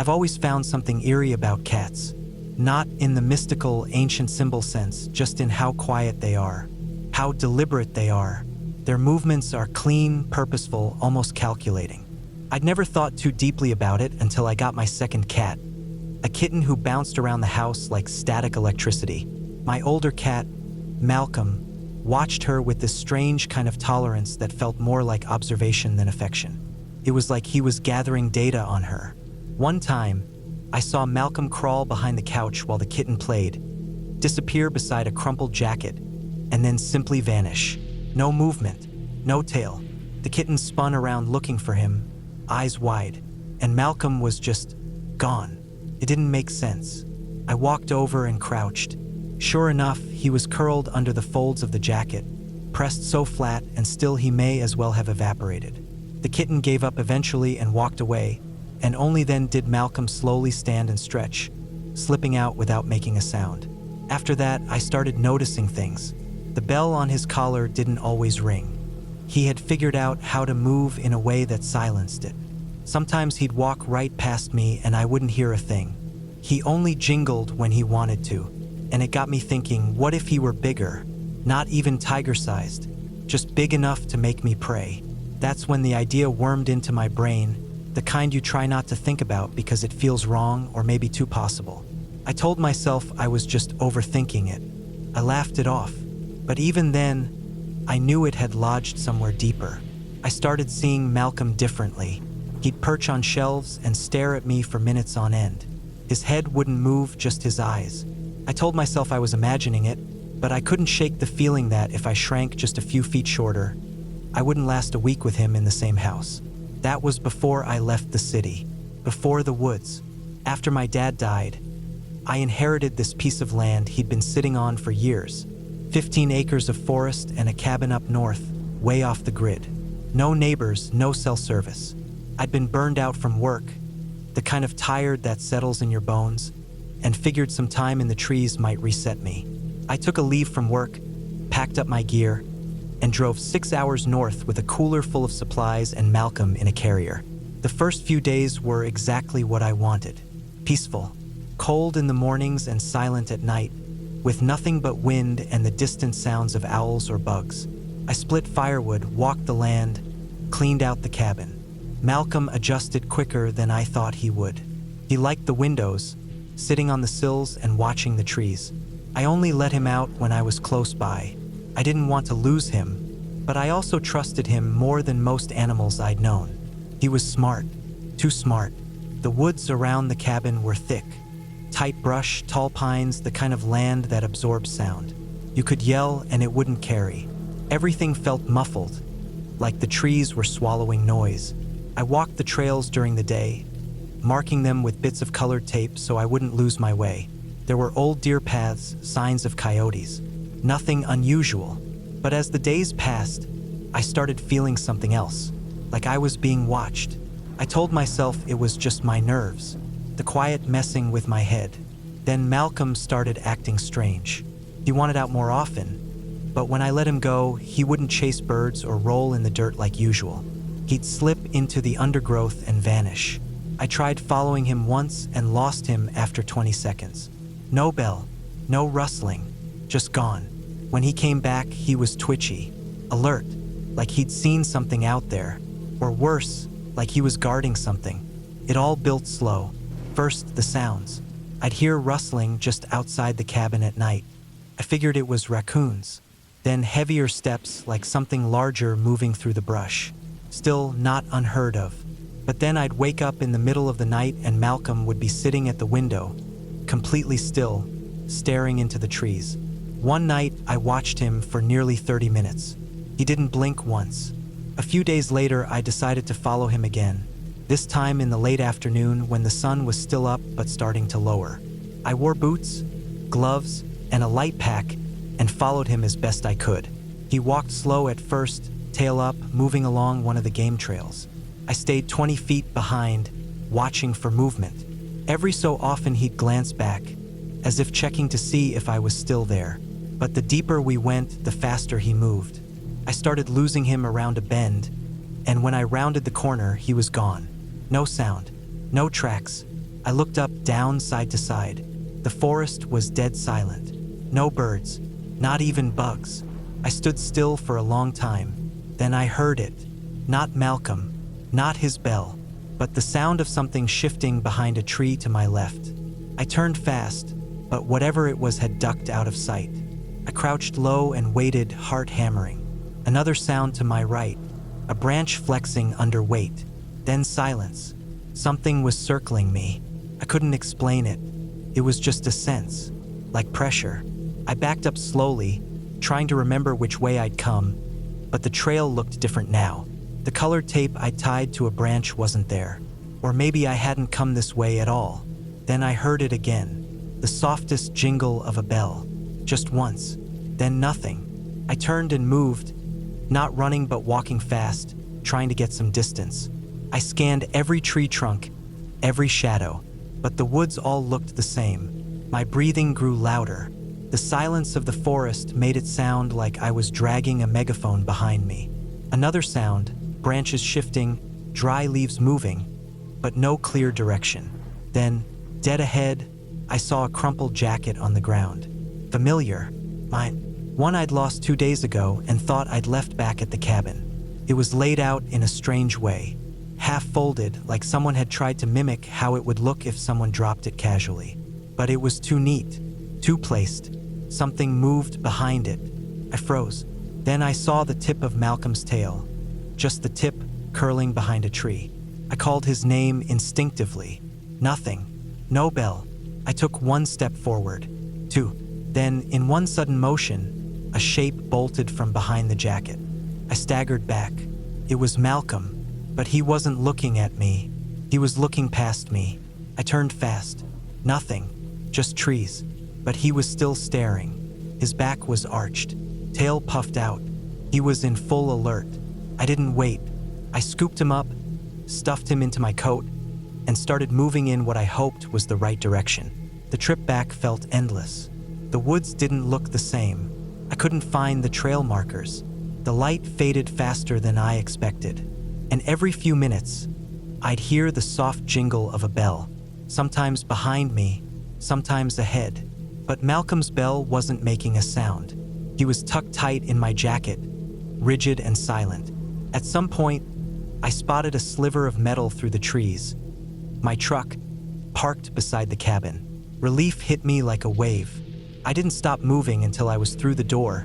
I've always found something eerie about cats. Not in the mystical, ancient symbol sense, just in how quiet they are, how deliberate they are. Their movements are clean, purposeful, almost calculating. I'd never thought too deeply about it until I got my second cat, a kitten who bounced around the house like static electricity. My older cat, Malcolm, watched her with this strange kind of tolerance that felt more like observation than affection. It was like he was gathering data on her. One time, I saw Malcolm crawl behind the couch while the kitten played, disappear beside a crumpled jacket, and then simply vanish. No movement, no tail. The kitten spun around looking for him, eyes wide, and Malcolm was just gone. It didn't make sense. I walked over and crouched. Sure enough, he was curled under the folds of the jacket, pressed so flat, and still he may as well have evaporated. The kitten gave up eventually and walked away, and only then did Malcolm slowly stand and stretch, slipping out without making a sound. After that, I started noticing things. The bell on his collar didn't always ring. He had figured out how to move in a way that silenced it. Sometimes he'd walk right past me and I wouldn't hear a thing. He only jingled when he wanted to, and it got me thinking, what if he were bigger? Not even tiger-sized, just big enough to make me pray. That's when the idea wormed into my brain, the kind you try not to think about because it feels wrong or maybe too possible. I told myself I was just overthinking it. I laughed it off, but even then, I knew it had lodged somewhere deeper. I started seeing Malcolm differently. He'd perch on shelves and stare at me for minutes on end. His head wouldn't move, just his eyes. I told myself I was imagining it, but I couldn't shake the feeling that if I shrank just a few feet shorter, I wouldn't last a week with him in the same house. That was before I left the city, before the woods. After my dad died, I inherited this piece of land he'd been sitting on for years. 15 acres of forest and a cabin up north, way off the grid. No neighbors, no cell service. I'd been burned out from work, the kind of tired that settles in your bones, and figured some time in the trees might reset me. I took a leave from work, packed up my gear, and drove 6 hours north with a cooler full of supplies and Malcolm in a carrier. The first few days were exactly what I wanted. Peaceful, cold in the mornings and silent at night, with nothing but wind and the distant sounds of owls or bugs. I split firewood, walked the land, cleaned out the cabin. Malcolm adjusted quicker than I thought he would. He liked the windows, sitting on the sills and watching the trees. I only let him out when I was close by. I didn't want to lose him, but I also trusted him more than most animals I'd known. He was smart, too smart. The woods around the cabin were thick. Tight brush, tall pines, the kind of land that absorbs sound. You could yell and it wouldn't carry. Everything felt muffled, like the trees were swallowing noise. I walked the trails during the day, marking them with bits of colored tape so I wouldn't lose my way. There were old deer paths, signs of coyotes. Nothing unusual. But as the days passed, I started feeling something else, like I was being watched. I told myself it was just my nerves, the quiet messing with my head. Then Malcolm started acting strange. He wanted out more often, but when I let him go, he wouldn't chase birds or roll in the dirt like usual. He'd slip into the undergrowth and vanish. I tried following him once and lost him after 20 seconds. No bell, no rustling, just gone. When he came back, he was twitchy, alert, like he'd seen something out there, or worse, like he was guarding something. It all built slow. First, the sounds. I'd hear rustling just outside the cabin at night. I figured it was raccoons. Then heavier steps, like something larger moving through the brush. Still not unheard of. But then I'd wake up in the middle of the night and Malcolm would be sitting at the window, completely still, staring into the trees. One night, I watched him for nearly 30 minutes. He didn't blink once. A few days later, I decided to follow him again, this time in the late afternoon when the sun was still up but starting to lower. I wore boots, gloves, and a light pack and followed him as best I could. He walked slow at first, tail up, moving along one of the game trails. I stayed 20 feet behind, watching for movement. Every so often he'd glance back, as if checking to see if I was still there. But the deeper we went, the faster he moved. I started losing him around a bend, and when I rounded the corner, he was gone. No sound, no tracks. I looked up, down, side to side. The forest was dead silent. No birds, not even bugs. I stood still for a long time. Then I heard it. Not Malcolm, not his bell, but the sound of something shifting behind a tree to my left. I turned fast, but whatever it was had ducked out of sight. I crouched low and waited, heart hammering. Another sound to my right, a branch flexing under weight. Then silence. Something was circling me. I couldn't explain it. It was just a sense, like pressure. I backed up slowly, trying to remember which way I'd come, but the trail looked different now. The colored tape I tied to a branch wasn't there. Or maybe I hadn't come this way at all. Then I heard it again, the softest jingle of a bell. Just once, then nothing. I turned and moved, not running but walking fast, trying to get some distance. I scanned every tree trunk, every shadow, but the woods all looked the same. My breathing grew louder. The silence of the forest made it sound like I was dragging a megaphone behind me. Another sound, branches shifting, dry leaves moving, but no clear direction. Then, dead ahead, I saw a crumpled jacket on the ground. Familiar. Mine. One I'd lost 2 days ago and thought I'd left back at the cabin. It was laid out in a strange way, half folded, like someone had tried to mimic how it would look if someone dropped it casually. But it was too neat, too placed. Something moved behind it. I froze. Then I saw the tip of Malcolm's tail, just the tip curling behind a tree. I called his name instinctively. Nothing. No bell. I took one step forward. Two. Then, in one sudden motion, a shape bolted from behind the jacket. I staggered back. It was Malcolm, but he wasn't looking at me. He was looking past me. I turned fast. Nothing. Just trees. But he was still staring. His back was arched, tail puffed out. He was in full alert. I didn't wait. I scooped him up, stuffed him into my coat, and started moving in what I hoped was the right direction. The trip back felt endless. The woods didn't look the same. I couldn't find the trail markers. The light faded faster than I expected. And every few minutes, I'd hear the soft jingle of a bell, sometimes behind me, sometimes ahead. But Malcolm's bell wasn't making a sound. He was tucked tight in my jacket, rigid and silent. At some point, I spotted a sliver of metal through the trees. My truck, parked beside the cabin. Relief hit me like a wave. I didn't stop moving until I was through the door,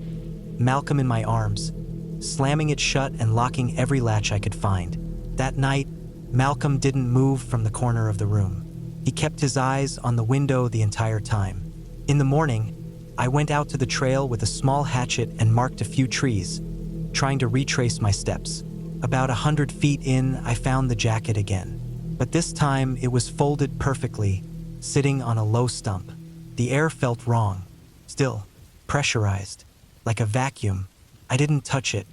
Malcolm in my arms, slamming it shut and locking every latch I could find. That night, Malcolm didn't move from the corner of the room. He kept his eyes on the window the entire time. In the morning, I went out to the trail with a small hatchet and marked a few trees, trying to retrace my steps. About 100 feet in, I found the jacket again. But this time, it was folded perfectly, sitting on a low stump. The air felt wrong, still, pressurized, like a vacuum. I didn't touch it.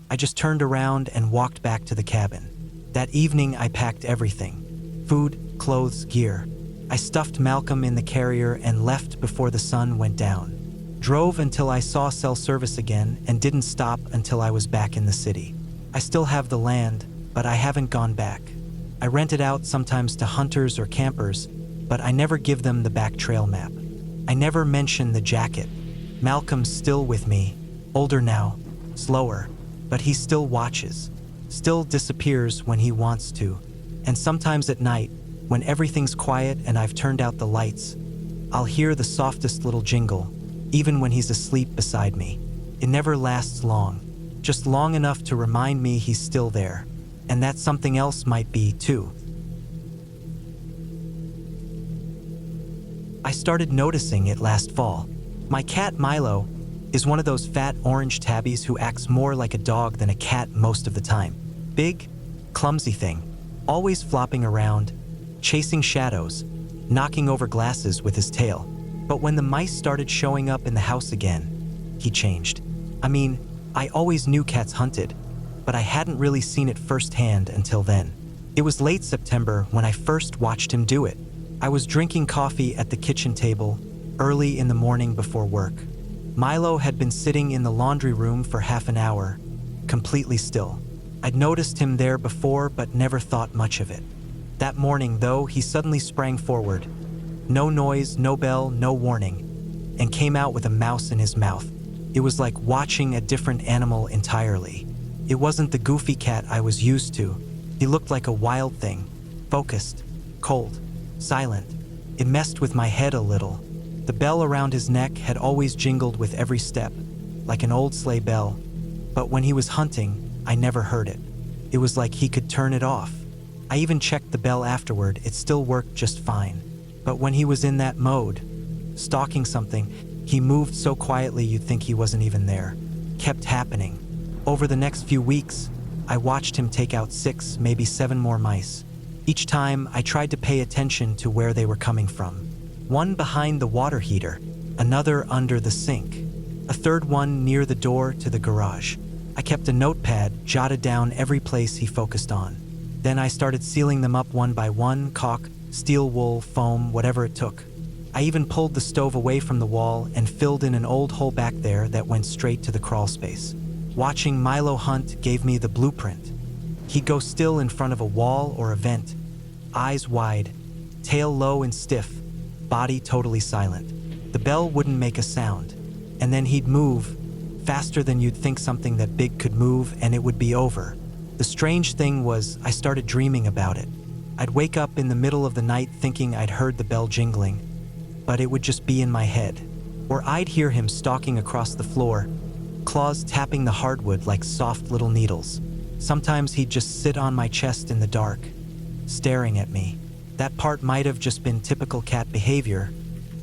I just turned around and walked back to the cabin. That evening, I packed everything: food, clothes, gear. I stuffed Malcolm in the carrier and left before the sun went down. Drove until I saw cell service again and didn't stop until I was back in the city. I still have the land, but I haven't gone back. I rent it out sometimes to hunters or campers, but I never give them the back trail map. I never mention the jacket. Malcolm's still with me, older now, slower, but he still watches, still disappears when he wants to. And sometimes at night, when everything's quiet and I've turned out the lights, I'll hear the softest little jingle, even when he's asleep beside me. It never lasts long, just long enough to remind me he's still there, and that something else might be too. I started noticing it last fall. My cat Milo is one of those fat orange tabbies who acts more like a dog than a cat most of the time. Big, clumsy thing, always flopping around, chasing shadows, knocking over glasses with his tail. But when the mice started showing up in the house again, he changed. I mean, I always knew cats hunted, but I hadn't really seen it firsthand until then. It was late September when I first watched him do it. I was drinking coffee at the kitchen table, early in the morning before work. Milo had been sitting in the laundry room for half an hour, completely still. I'd noticed him there before but never thought much of it. That morning, though, he suddenly sprang forward. No noise, no bell, no warning, and came out with a mouse in his mouth. It was like watching a different animal entirely. It wasn't the goofy cat I was used to. He looked like a wild thing, focused, cold, silent. It messed with my head a little. The bell around his neck had always jingled with every step, like an old sleigh bell. But when he was hunting, I never heard it. It was like he could turn it off. I even checked the bell afterward, it still worked just fine. But when he was in that mode, stalking something, he moved so quietly you'd think he wasn't even there. Kept happening. Over the next few weeks, I watched him take out 6, maybe 7 more mice. Each time, I tried to pay attention to where they were coming from. One behind the water heater, another under the sink, a third one near the door to the garage. I kept a notepad, jotted down every place he focused on. Then I started sealing them up one by one, caulk, steel wool, foam, whatever it took. I even pulled the stove away from the wall and filled in an old hole back there that went straight to the crawl space. Watching Milo hunt gave me the blueprint. He'd go still in front of a wall or a vent, eyes wide, tail low and stiff, body totally silent. The bell wouldn't make a sound, and then he'd move, faster than you'd think something that big could move, and it would be over. The strange thing was, I started dreaming about it. I'd wake up in the middle of the night thinking I'd heard the bell jingling, but it would just be in my head. Or I'd hear him stalking across the floor, claws tapping the hardwood like soft little needles. Sometimes he'd just sit on my chest in the dark, staring at me. That part might have just been typical cat behavior,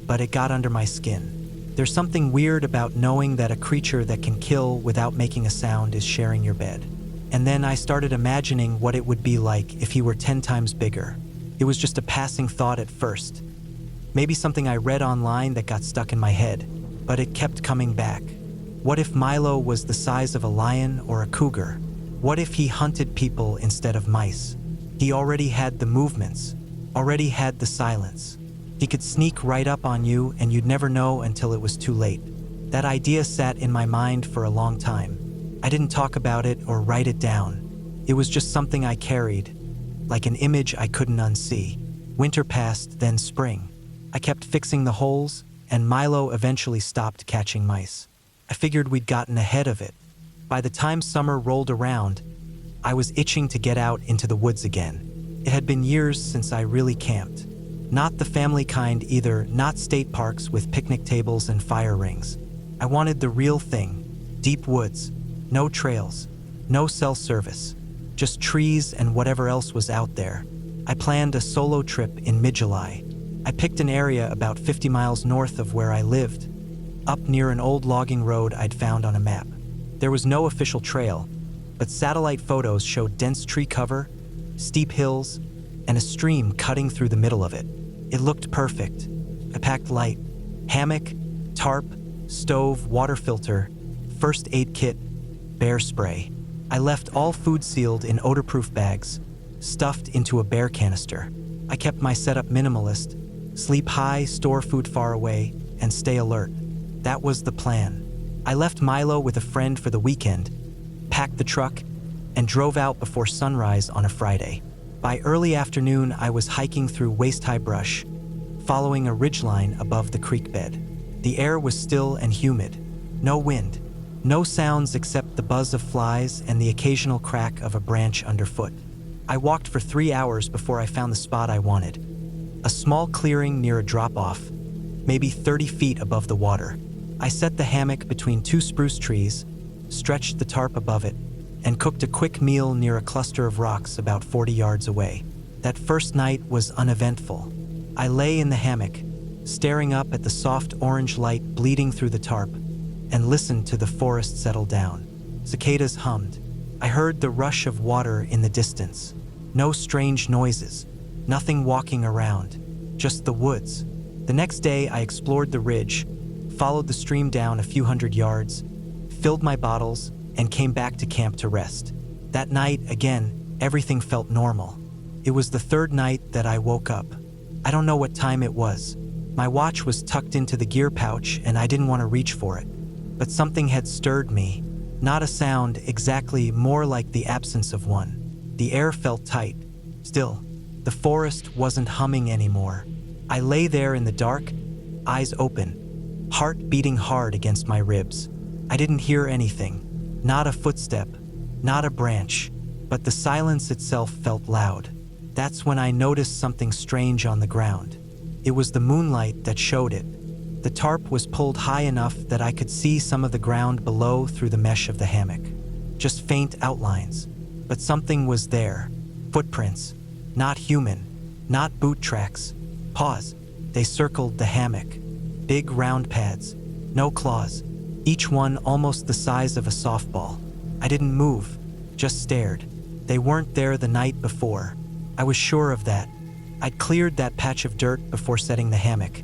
but it got under my skin. There's something weird about knowing that a creature that can kill without making a sound is sharing your bed. And then I started imagining what it would be like if he were 10 times bigger. It was just a passing thought at first. Maybe something I read online that got stuck in my head, but it kept coming back. What if Milo was the size of a lion or a cougar? What if he hunted people instead of mice? He already had the movements, already had the silence. He could sneak right up on you and you'd never know until it was too late. That idea sat in my mind for a long time. I didn't talk about it or write it down. It was just something I carried, like an image I couldn't unsee. Winter passed, then spring. I kept fixing the holes, and Milo eventually stopped catching mice. I figured we'd gotten ahead of it. By the time summer rolled around, I was itching to get out into the woods again. It had been years since I really camped. Not the family kind either, not state parks with picnic tables and fire rings. I wanted the real thing, deep woods, no trails, no cell service, just trees and whatever else was out there. I planned a solo trip in mid-July. I picked an area about 50 miles north of where I lived, up near an old logging road I'd found on a map. There was no official trail, but satellite photos showed dense tree cover, steep hills, and a stream cutting through the middle of it. It looked perfect. I packed light, hammock, tarp, stove, water filter, first aid kit, bear spray. I left all food sealed in odor-proof bags, stuffed into a bear canister. I kept my setup minimalist, sleep high, store food far away, and stay alert. That was the plan. I left Milo with a friend for the weekend, packed the truck, and drove out before sunrise on a Friday. By early afternoon, I was hiking through waist-high brush, following a ridgeline above the creek bed. The air was still and humid. No wind. No sounds except the buzz of flies and the occasional crack of a branch underfoot. I walked for 3 hours before I found the spot I wanted. A small clearing near a drop-off, maybe 30 feet above the water. I set the hammock between 2 spruce trees, stretched the tarp above it, and cooked a quick meal near a cluster of rocks about 40 yards away. That first night was uneventful. I lay in the hammock, staring up at the soft orange light bleeding through the tarp, and listened to the forest settle down. Cicadas hummed. I heard the rush of water in the distance. No strange noises, nothing walking around, just the woods. The next day, I explored the ridge, followed the stream down a few hundred yards, filled my bottles, and came back to camp to rest. That night, again, everything felt normal. It was the 3rd night that I woke up. I don't know what time it was. My watch was tucked into the gear pouch and I didn't want to reach for it. But something had stirred me. Not a sound exactly, more like the absence of one. The air felt tight, still, The forest wasn't humming anymore. I lay there in the dark, eyes open, heart beating hard against my ribs. I didn't hear anything, not a footstep, not a branch, but the silence itself felt loud. That's when I noticed something strange on the ground. It was the moonlight that showed it. The tarp was pulled high enough that I could see some of the ground below through the mesh of the hammock. Just faint outlines, but something was there. Footprints, not human, not boot tracks. Paws. They circled the hammock. Big round pads, no claws, each one almost the size of a softball. I didn't move, just stared. They weren't there the night before. I was sure of that. I'd cleared that patch of dirt before setting the hammock,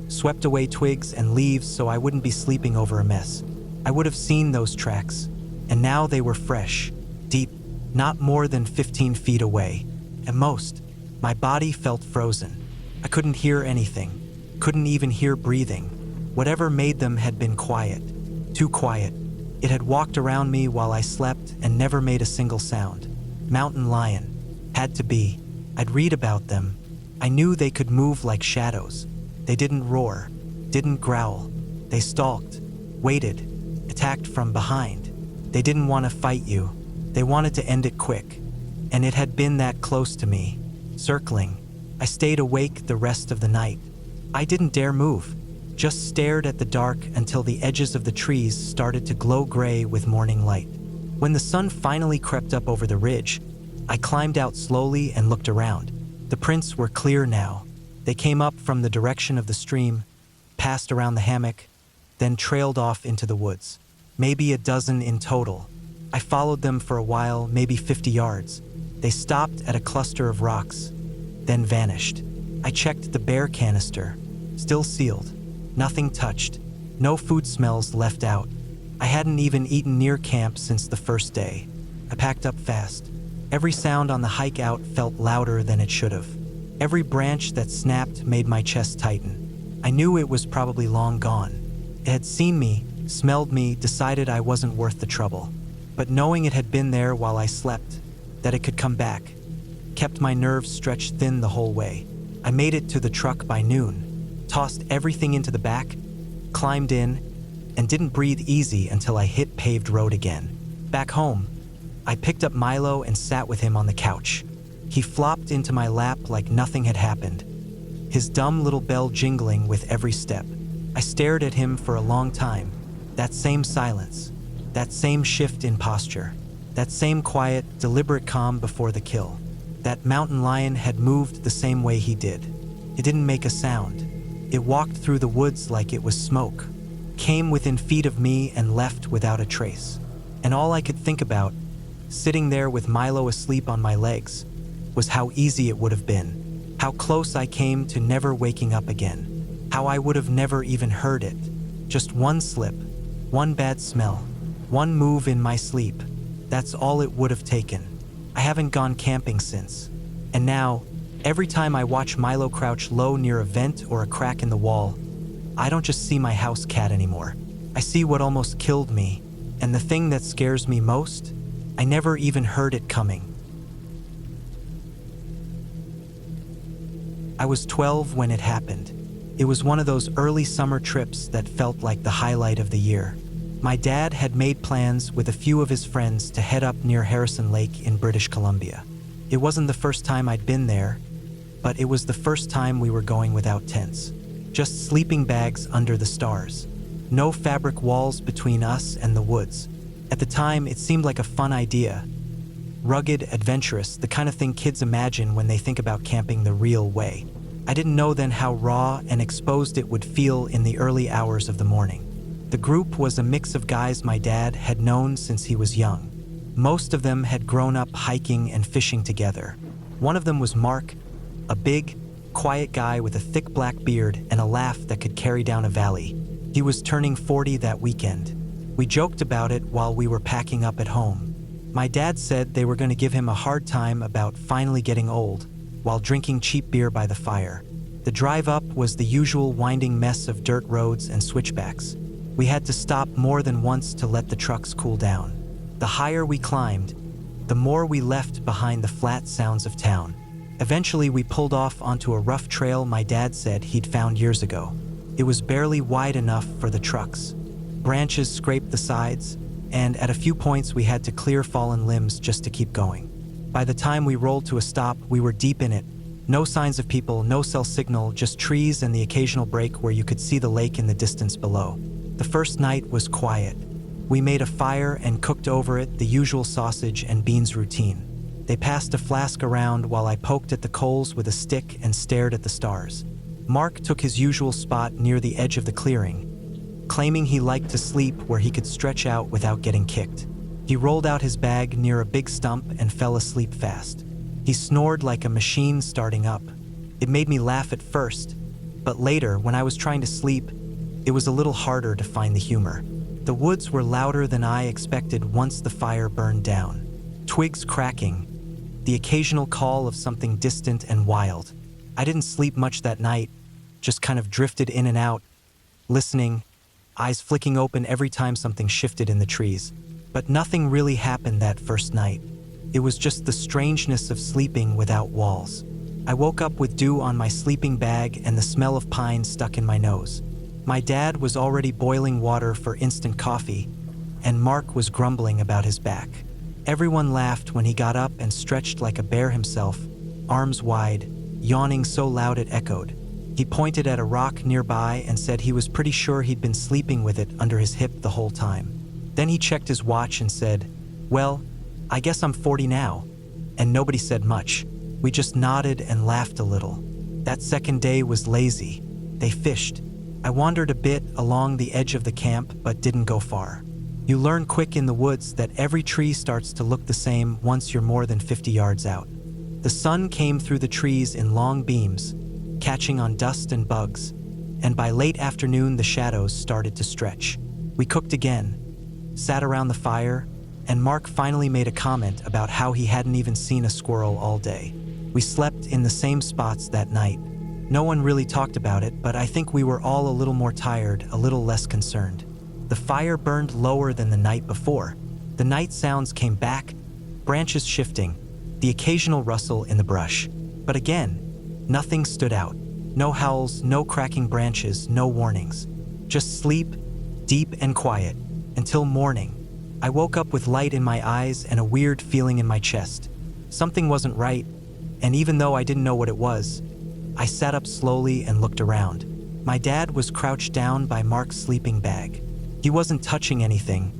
swept away twigs and leaves so I wouldn't be sleeping over a mess. I would have seen those tracks, and now they were fresh, deep, not more than 15 feet away. At most, my body felt frozen. I couldn't hear anything, couldn't even hear breathing. Whatever made them had been quiet, too quiet. It had walked around me while I slept and never made a single sound. Mountain lion. Had to be. I'd read about them. I knew they could move like shadows. They didn't roar, didn't growl. They stalked, waited, attacked from behind. They didn't want to fight you. They wanted to end it quick. And it had been that close to me, circling. I stayed awake the rest of the night. I didn't dare move, just stared at the dark until the edges of the trees started to glow gray with morning light. When the sun finally crept up over the ridge, I climbed out slowly and looked around. The prints were clear now. They came up from the direction of the stream, passed around the hammock, then trailed off into the woods. Maybe a dozen in total. I followed them for a while, maybe 50 yards. They stopped at a cluster of rocks, then vanished. I checked the bear canister, still sealed. Nothing touched. No food smells left out. I hadn't even eaten near camp since the first day. I packed up fast. Every sound on the hike out felt louder than it should have. Every branch that snapped made my chest tighten. I knew it was probably long gone. It had seen me, smelled me, decided I wasn't worth the trouble. But knowing it had been there while I slept, that it could come back, kept my nerves stretched thin the whole way. I made it to the truck by noon, tossed everything into the back, climbed in, and didn't breathe easy until I hit paved road again. Back home, I picked up Milo and sat with him on the couch. He flopped into my lap like nothing had happened, his dumb little bell jingling with every step. I stared at him for a long time. That same silence, that same shift in posture, that same quiet, deliberate calm before the kill. That mountain lion had moved the same way he did. It didn't make a sound. It walked through the woods like it was smoke, came within feet of me and left without a trace. And all I could think about, sitting there with Milo asleep on my legs, was how easy it would have been, how close I came to never waking up again, how I would have never even heard it. Just one slip, one bad smell, one move in my sleep. That's all it would have taken. I haven't gone camping since. And now, every time I watch Milo crouch low near a vent or a crack in the wall, I don't just see my house cat anymore. I see what almost killed me. And the thing that scares me most, I never even heard it coming. I was 12 when it happened. It was one of those early summer trips that felt like the highlight of the year. My dad had made plans with a few of his friends to head up near Harrison Lake in British Columbia. It wasn't the first time I'd been there, but it was the first time we were going without tents. Just sleeping bags under the stars. No fabric walls between us and the woods. At the time, it seemed like a fun idea. Rugged, adventurous, the kind of thing kids imagine when they think about camping the real way. I didn't know then how raw and exposed it would feel in the early hours of the morning. The group was a mix of guys my dad had known since he was young. Most of them had grown up hiking and fishing together. One of them was Mark, a big, quiet guy with a thick black beard and a laugh that could carry down a valley. He was turning 40 that weekend. We joked about it while we were packing up at home. My dad said they were going to give him a hard time about finally getting old while drinking cheap beer by the fire. The drive up was the usual winding mess of dirt roads and switchbacks. We had to stop more than once to let the trucks cool down. The higher we climbed, the more we left behind the flat sounds of town. Eventually, we pulled off onto a rough trail my dad said he'd found years ago. It was barely wide enough for the trucks. Branches scraped the sides, and at a few points we had to clear fallen limbs just to keep going. By the time we rolled to a stop, we were deep in it. No signs of people, no cell signal, just trees and the occasional break where you could see the lake in the distance below. The first night was quiet. We made a fire and cooked over it the usual sausage and beans routine. They passed a flask around while I poked at the coals with a stick and stared at the stars. Mark took his usual spot near the edge of the clearing, claiming he liked to sleep where he could stretch out without getting kicked. He rolled out his bag near a big stump and fell asleep fast. He snored like a machine starting up. It made me laugh at first, but later, when I was trying to sleep, it was a little harder to find the humor. The woods were louder than I expected once the fire burned down. Twigs cracking, the occasional call of something distant and wild. I didn't sleep much that night, just kind of drifted in and out, listening, eyes flicking open every time something shifted in the trees. But nothing really happened that first night. It was just the strangeness of sleeping without walls. I woke up with dew on my sleeping bag and the smell of pine stuck in my nose. My dad was already boiling water for instant coffee, and Mark was grumbling about his back. Everyone laughed when he got up and stretched like a bear himself, arms wide, yawning so loud it echoed. He pointed at a rock nearby and said he was pretty sure he'd been sleeping with it under his hip the whole time. Then he checked his watch and said, "Well, I guess I'm 40 now." And nobody said much. We just nodded and laughed a little. That second day was lazy. They fished. I wandered a bit along the edge of the camp but didn't go far. You learn quick in the woods that every tree starts to look the same once you're more than 50 yards out. The sun came through the trees in long beams, catching on dust and bugs, and by late afternoon the shadows started to stretch. We cooked again, sat around the fire, and Mark finally made a comment about how he hadn't even seen a squirrel all day. We slept in the same spots that night. No one really talked about it, but I think we were all a little more tired, a little less concerned. The fire burned lower than the night before. The night sounds came back, branches shifting, the occasional rustle in the brush. But again, nothing stood out. No howls, no cracking branches, no warnings. Just sleep, deep and quiet, until morning. I woke up with light in my eyes and a weird feeling in my chest. Something wasn't right, and even though I didn't know what it was, I sat up slowly and looked around. My dad was crouched down by Mark's sleeping bag. He wasn't touching anything,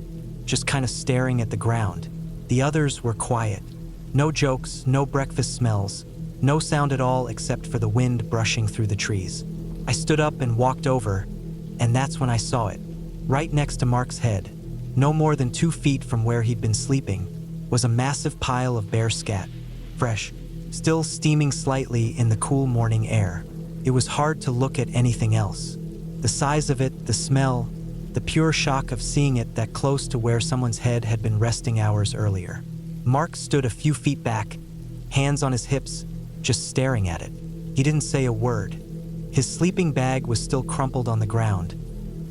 just kind of staring at the ground. The others were quiet. No jokes, no breakfast smells, no sound at all except for the wind brushing through the trees. I stood up and walked over, and that's when I saw it. Right next to Mark's head, no more than 2 feet from where he'd been sleeping, was a massive pile of bear scat, fresh, still steaming slightly in the cool morning air. It was hard to look at anything else. The size of it, the smell, the pure shock of seeing it that close to where someone's head had been resting hours earlier. Mark stood a few feet back, hands on his hips, just staring at it. He didn't say a word. His sleeping bag was still crumpled on the ground,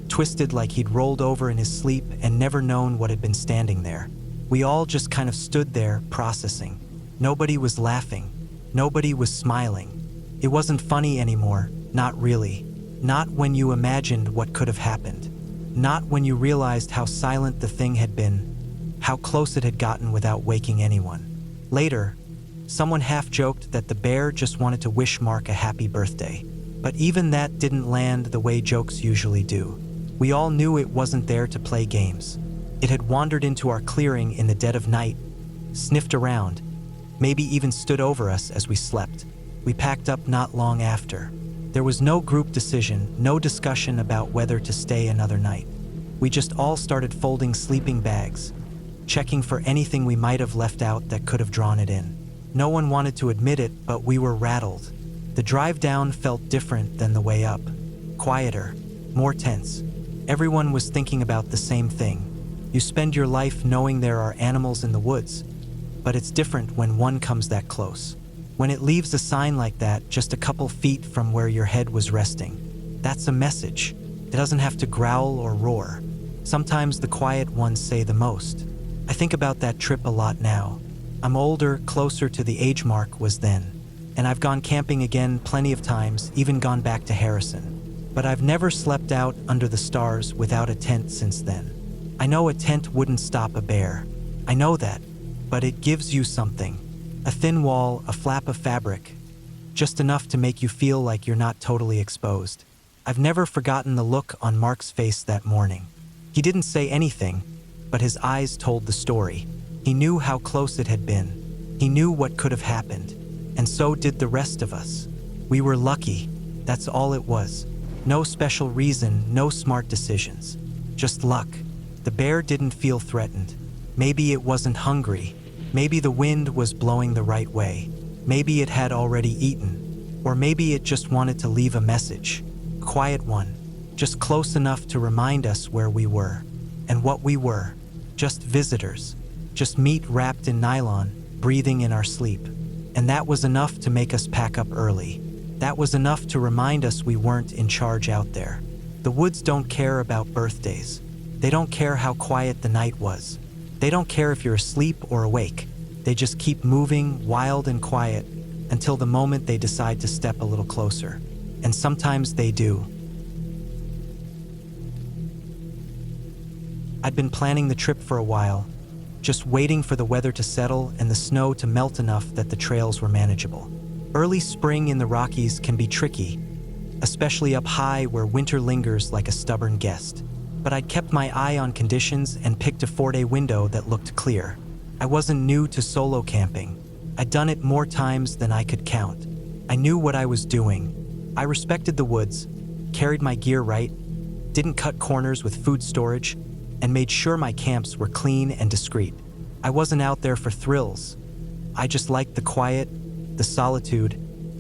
twisted like he'd rolled over in his sleep and never known what had been standing there. We all just kind of stood there, processing. Nobody was laughing. Nobody was smiling. It wasn't funny anymore, not really. Not when you imagined what could have happened. Not when you realized how silent the thing had been, how close it had gotten without waking anyone. Later, someone half joked that the bear just wanted to wish Mark a happy birthday. But even that didn't land the way jokes usually do. We all knew it wasn't there to play games. It had wandered into our clearing in the dead of night, sniffed around, maybe even stood over us as we slept. We packed up not long after. There was no group decision, no discussion about whether to stay another night. We just all started folding sleeping bags, checking for anything we might have left out that could have drawn it in. No one wanted to admit it, but we were rattled. The drive down felt different than the way up. Quieter, more tense. Everyone was thinking about the same thing. You spend your life knowing there are animals in the woods, but it's different when one comes that close. When it leaves a sign like that just a couple feet from where your head was resting, that's a message. It doesn't have to growl or roar. Sometimes the quiet ones say the most. I think about that trip a lot now. I'm older, closer to the age Mark was then. And I've gone camping again plenty of times, even gone back to Harrison. But I've never slept out under the stars without a tent since then. I know a tent wouldn't stop a bear. I know that, but it gives you something. A thin wall, a flap of fabric, just enough to make you feel like you're not totally exposed. I've never forgotten the look on Mark's face that morning. He didn't say anything, but his eyes told the story. He knew how close it had been. He knew what could have happened, and so did the rest of us. We were lucky, that's all it was. No special reason, no smart decisions. Just luck. The bear didn't feel threatened. Maybe it wasn't hungry. Maybe the wind was blowing the right way. Maybe it had already eaten. Or maybe it just wanted to leave a message. Quiet one. Just close enough to remind us where we were. And what we were. Just visitors. Just meat wrapped in nylon, breathing in our sleep. And that was enough to make us pack up early. That was enough to remind us we weren't in charge out there. The woods don't care about birthdays. They don't care how quiet the night was. They don't care if you're asleep or awake. They just keep moving, wild and quiet, until the moment they decide to step a little closer. And sometimes they do. I'd been planning the trip for a while, just waiting for the weather to settle and the snow to melt enough that the trails were manageable. Early spring in the Rockies can be tricky, especially up high where winter lingers like a stubborn guest. But I'd kept my eye on conditions and picked a 4-day window that looked clear. I wasn't new to solo camping. I'd done it more times than I could count. I knew what I was doing. I respected the woods, carried my gear right, didn't cut corners with food storage, and made sure my camps were clean and discreet. I wasn't out there for thrills. I just liked the quiet, the solitude,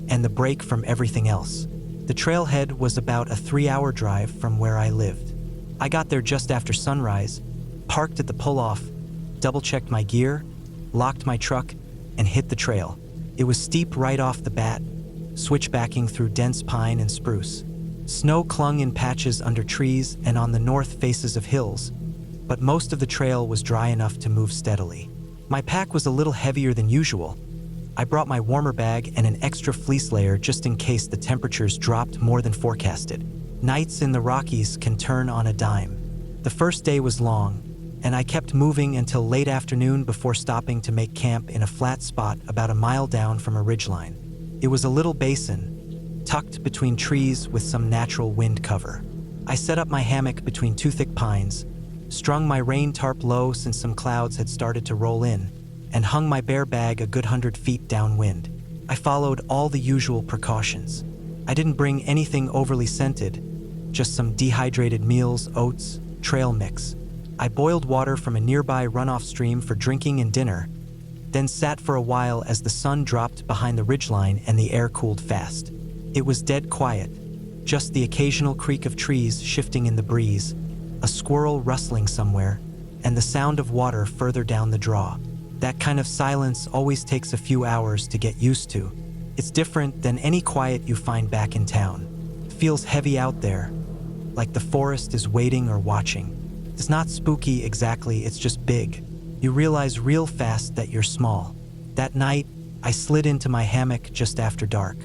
and the break from everything else. The trailhead was about a 3-hour drive from where I lived. I got there just after sunrise, parked at the pull-off, double-checked my gear, locked my truck, and hit the trail. It was steep right off the bat, switchbacking through dense pine and spruce. Snow clung in patches under trees and on the north faces of hills, but most of the trail was dry enough to move steadily. My pack was a little heavier than usual. I brought my warmer bag and an extra fleece layer just in case the temperatures dropped more than forecasted. Nights in the Rockies can turn on a dime. The first day was long, and I kept moving until late afternoon before stopping to make camp in a flat spot about a mile down from a ridgeline. It was a little basin, tucked between trees with some natural wind cover. I set up my hammock between 2 thick pines, strung my rain tarp low since some clouds had started to roll in, and hung my bear bag a good 100 feet downwind. I followed all the usual precautions. I didn't bring anything overly scented, just some dehydrated meals, oats, trail mix. I boiled water from a nearby runoff stream for drinking and dinner, then sat for a while as the sun dropped behind the ridgeline and the air cooled fast. It was dead quiet, just the occasional creak of trees shifting in the breeze, a squirrel rustling somewhere, and the sound of water further down the draw. That kind of silence always takes a few hours to get used to. It's different than any quiet you find back in town. It feels heavy out there, like the forest is waiting or watching. It's not spooky exactly, it's just big. You realize real fast that you're small. That night, I slid into my hammock just after dark.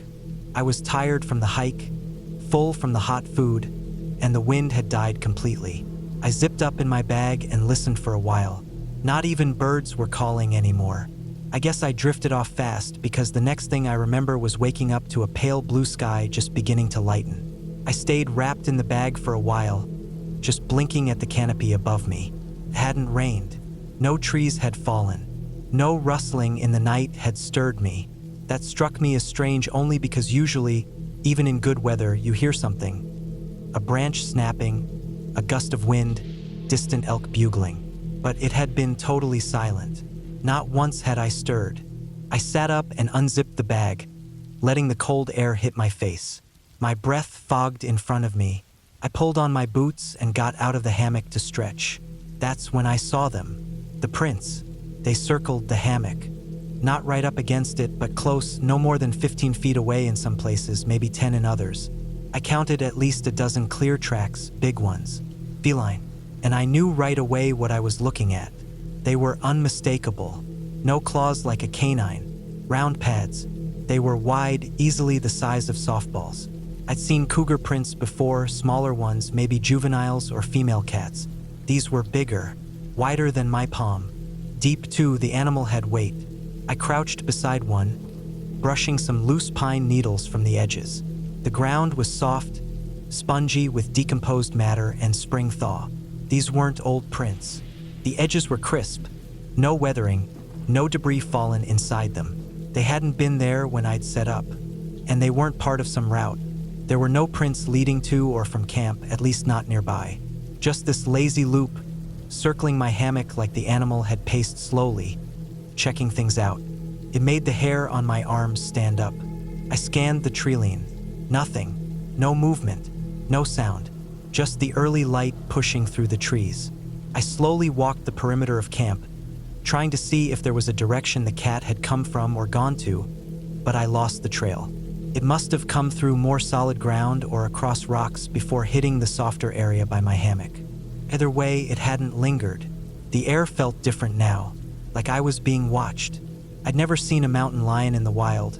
I was tired from the hike, full from the hot food, and the wind had died completely. I zipped up in my bag and listened for a while. Not even birds were calling anymore. I guess I drifted off fast because the next thing I remember was waking up to a pale blue sky just beginning to lighten. I stayed wrapped in the bag for a while, just blinking at the canopy above me. It hadn't rained. No trees had fallen. No rustling in the night had stirred me. That struck me as strange only because usually, even in good weather, you hear something. A branch snapping, a gust of wind, distant elk bugling. But it had been totally silent. Not once had I stirred. I sat up and unzipped the bag, letting the cold air hit my face. My breath fogged in front of me. I pulled on my boots and got out of the hammock to stretch. That's when I saw them. The prints. They circled the hammock. Not right up against it, but close, no more than 15 feet away in some places, maybe 10 in others. I counted at least a dozen clear tracks, big ones. Feline. And I knew right away what I was looking at. They were unmistakable. No claws like a canine. Round pads. They were wide, easily the size of softballs. I'd seen cougar prints before, smaller ones, maybe juveniles or female cats. These were bigger, wider than my palm. Deep too, the animal had weight. I crouched beside one, brushing some loose pine needles from the edges. The ground was soft, spongy with decomposed matter and spring thaw. These weren't old prints. The edges were crisp, no weathering, no debris fallen inside them. They hadn't been there when I'd set up, and they weren't part of some route. There were no prints leading to or from camp, at least not nearby. Just this lazy loop, circling my hammock like the animal had paced slowly, checking things out. It made the hair on my arms stand up. I scanned the treeline. Nothing. No movement. No sound. Just the early light pushing through the trees. I slowly walked the perimeter of camp, trying to see if there was a direction the cat had come from or gone to, but I lost the trail. It must have come through more solid ground or across rocks before hitting the softer area by my hammock. Either way, it hadn't lingered. The air felt different now, like I was being watched. I'd never seen a mountain lion in the wild,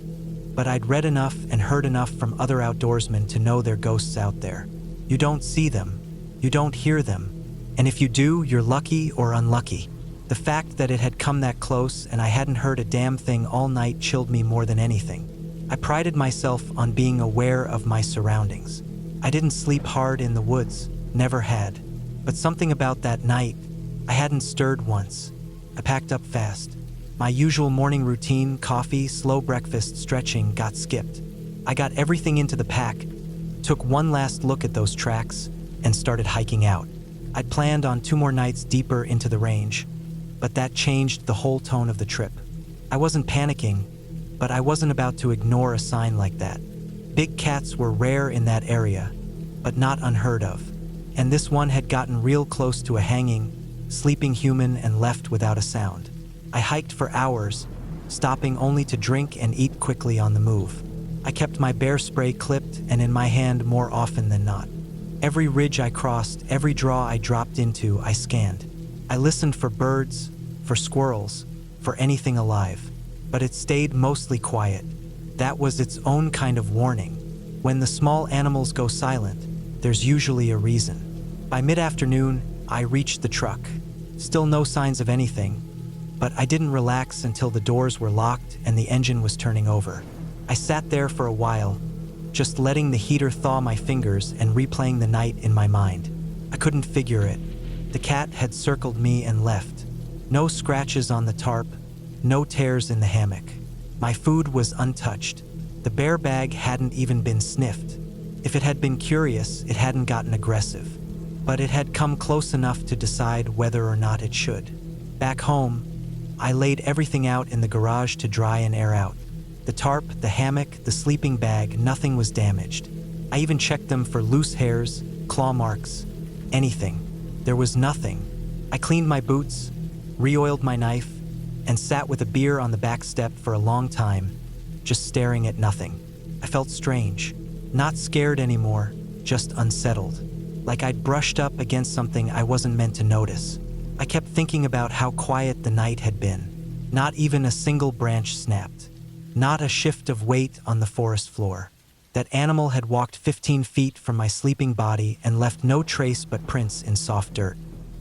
but I'd read enough and heard enough from other outdoorsmen to know there are ghosts out there. You don't see them, you don't hear them, and if you do, you're lucky or unlucky. The fact that it had come that close and I hadn't heard a damn thing all night chilled me more than anything. I prided myself on being aware of my surroundings. I didn't sleep hard in the woods, never had. But something about that night, I hadn't stirred once. I packed up fast. My usual morning routine, coffee, slow breakfast, stretching, got skipped. I got everything into the pack, took one last look at those tracks, and started hiking out. I'd planned on 2 more nights deeper into the range, but that changed the whole tone of the trip. I wasn't panicking, but I wasn't about to ignore a sign like that. Big cats were rare in that area, but not unheard of. And this one had gotten real close to a hanging, sleeping human and left without a sound. I hiked for hours, stopping only to drink and eat quickly on the move. I kept my bear spray clipped and in my hand more often than not. Every ridge I crossed, every draw I dropped into, I scanned. I listened for birds, for squirrels, for anything alive. But it stayed mostly quiet. That was its own kind of warning. When the small animals go silent, there's usually a reason. By mid-afternoon, I reached the truck. Still no signs of anything, but I didn't relax until the doors were locked and the engine was turning over. I sat there for a while, just letting the heater thaw my fingers and replaying the night in my mind. I couldn't figure it. The cat had circled me and left. No scratches on the tarp, no tears in the hammock. My food was untouched. The bear bag hadn't even been sniffed. If it had been curious, it hadn't gotten aggressive. But it had come close enough to decide whether or not it should. Back home, I laid everything out in the garage to dry and air out. The tarp, the hammock, the sleeping bag, nothing was damaged. I even checked them for loose hairs, claw marks, anything. There was nothing. I cleaned my boots, re-oiled my knife, and sat with a beer on the back step for a long time, just staring at nothing. I felt strange, not scared anymore, just unsettled, like I'd brushed up against something I wasn't meant to notice. I kept thinking about how quiet the night had been. Not even a single branch snapped. Not a shift of weight on the forest floor. That animal had walked 15 feet from my sleeping body and left no trace but prints in soft dirt.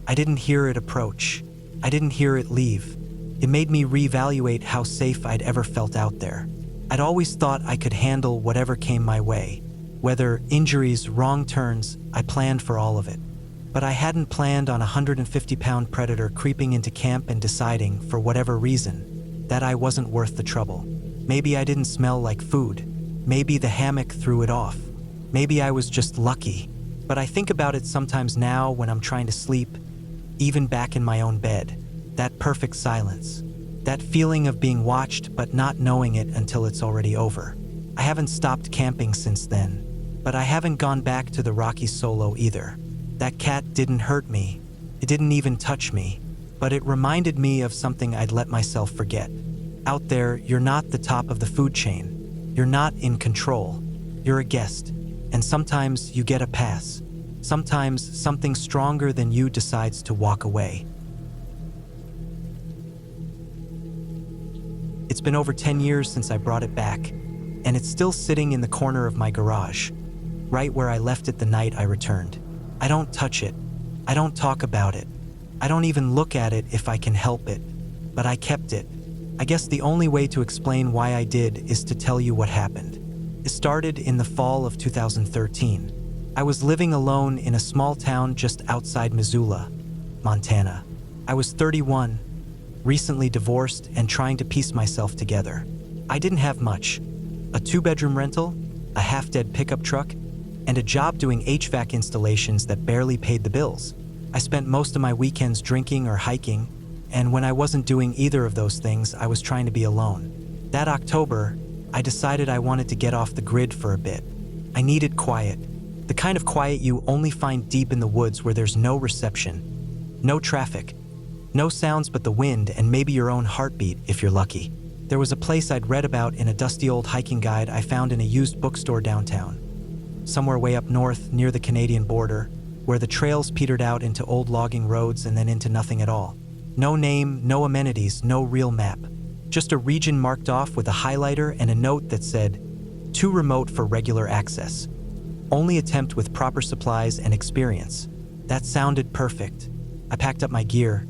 I didn't hear it approach. I didn't hear it leave. It made me reevaluate how safe I'd ever felt out there. I'd always thought I could handle whatever came my way. Whether injuries, wrong turns, I planned for all of it. But I hadn't planned on a 150-pound predator creeping into camp and deciding, for whatever reason, that I wasn't worth the trouble. Maybe I didn't smell like food. Maybe the hammock threw it off. Maybe I was just lucky. But I think about it sometimes now when I'm trying to sleep, even back in my own bed. That perfect silence. That feeling of being watched but not knowing it until it's already over. I haven't stopped camping since then, but I haven't gone back to the Rocky Solo either. That cat didn't hurt me. It didn't even touch me, but it reminded me of something I'd let myself forget. Out there, you're not the top of the food chain. You're not in control. You're a guest, and sometimes you get a pass. Sometimes something stronger than you decides to walk away. It's been over 10 years since I brought it back, and it's still sitting in the corner of my garage, right where I left it the night I returned. I don't touch it. I don't talk about it. I don't even look at it if I can help it. But I kept it. I guess the only way to explain why I did is to tell you what happened. It started in the fall of 2013. I was living alone in a small town just outside Missoula, Montana. I was 31, recently divorced, and trying to piece myself together. I didn't have much. A 2-bedroom rental, a half-dead pickup truck, and a job doing HVAC installations that barely paid the bills. I spent most of my weekends drinking or hiking, and when I wasn't doing either of those things, I was trying to be alone. That October, I decided I wanted to get off the grid for a bit. I needed quiet. The kind of quiet you only find deep in the woods where there's no reception, no traffic, no sounds but the wind and maybe your own heartbeat if you're lucky. There was a place I'd read about in a dusty old hiking guide I found in a used bookstore downtown, somewhere way up north near the Canadian border, where the trails petered out into old logging roads and then into nothing at all. No name, no amenities, no real map. Just a region marked off with a highlighter and a note that said, "Too remote for regular access. Only attempt with proper supplies and experience." That sounded perfect. I packed up my gear.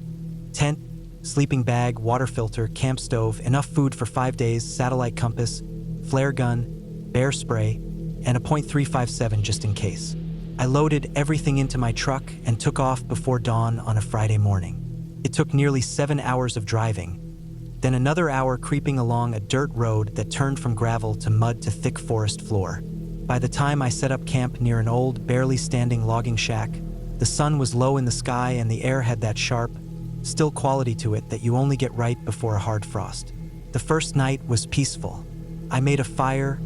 Tent, sleeping bag, water filter, camp stove, enough food for 5 days, satellite compass, flare gun, bear spray, and a .357 just in case. I loaded everything into my truck and took off before dawn on a Friday morning. It took nearly 7 hours of driving, then another hour creeping along a dirt road that turned from gravel to mud to thick forest floor. By the time I set up camp near an old, barely standing logging shack, the sun was low in the sky and the air had that sharp, still quality to it that you only get right before a hard frost. The first night was peaceful. I made a fire,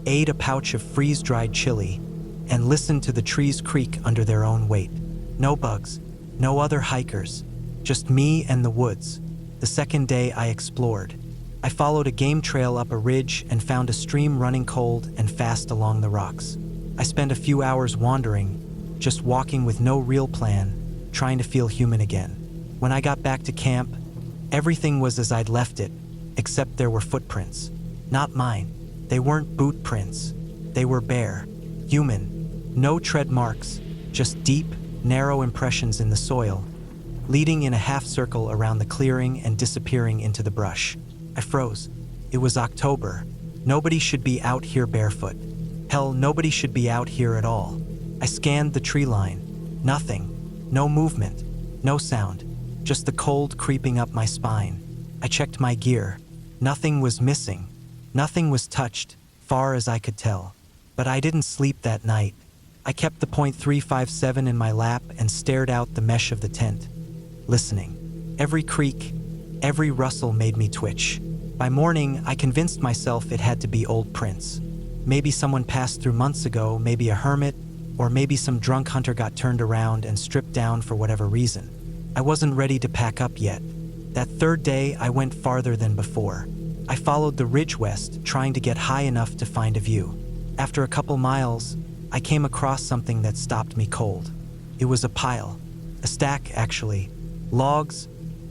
ate a pouch of freeze-dried chili, and listened to the trees creak under their own weight. No bugs, no other hikers, just me and the woods. The second day I explored. I followed a game trail up a ridge and found a stream running cold and fast along the rocks. I spent a few hours wandering, just walking with no real plan, trying to feel human again. When I got back to camp, everything was as I'd left it, except there were footprints. Not mine. They weren't boot prints. They were bare, human, no tread marks, just deep, narrow impressions in the soil, leading in a half circle around the clearing and disappearing into the brush. I froze. It was October. Nobody should be out here barefoot. Hell, nobody should be out here at all. I scanned the tree line. Nothing. No movement. No sound. Just the cold creeping up my spine. I checked my gear. Nothing was missing. Nothing was touched, far as I could tell. But I didn't sleep that night. I kept the .357 in my lap and stared out the mesh of the tent, listening. Every creak, every rustle made me twitch. By morning, I convinced myself it had to be old prints. Maybe someone passed through months ago, maybe a hermit, or maybe some drunk hunter got turned around and stripped down for whatever reason. I wasn't ready to pack up yet. That third day, I went farther than before. I followed the ridge west, trying to get high enough to find a view. After a couple miles, I came across something that stopped me cold. It was a pile. A stack, actually. Logs,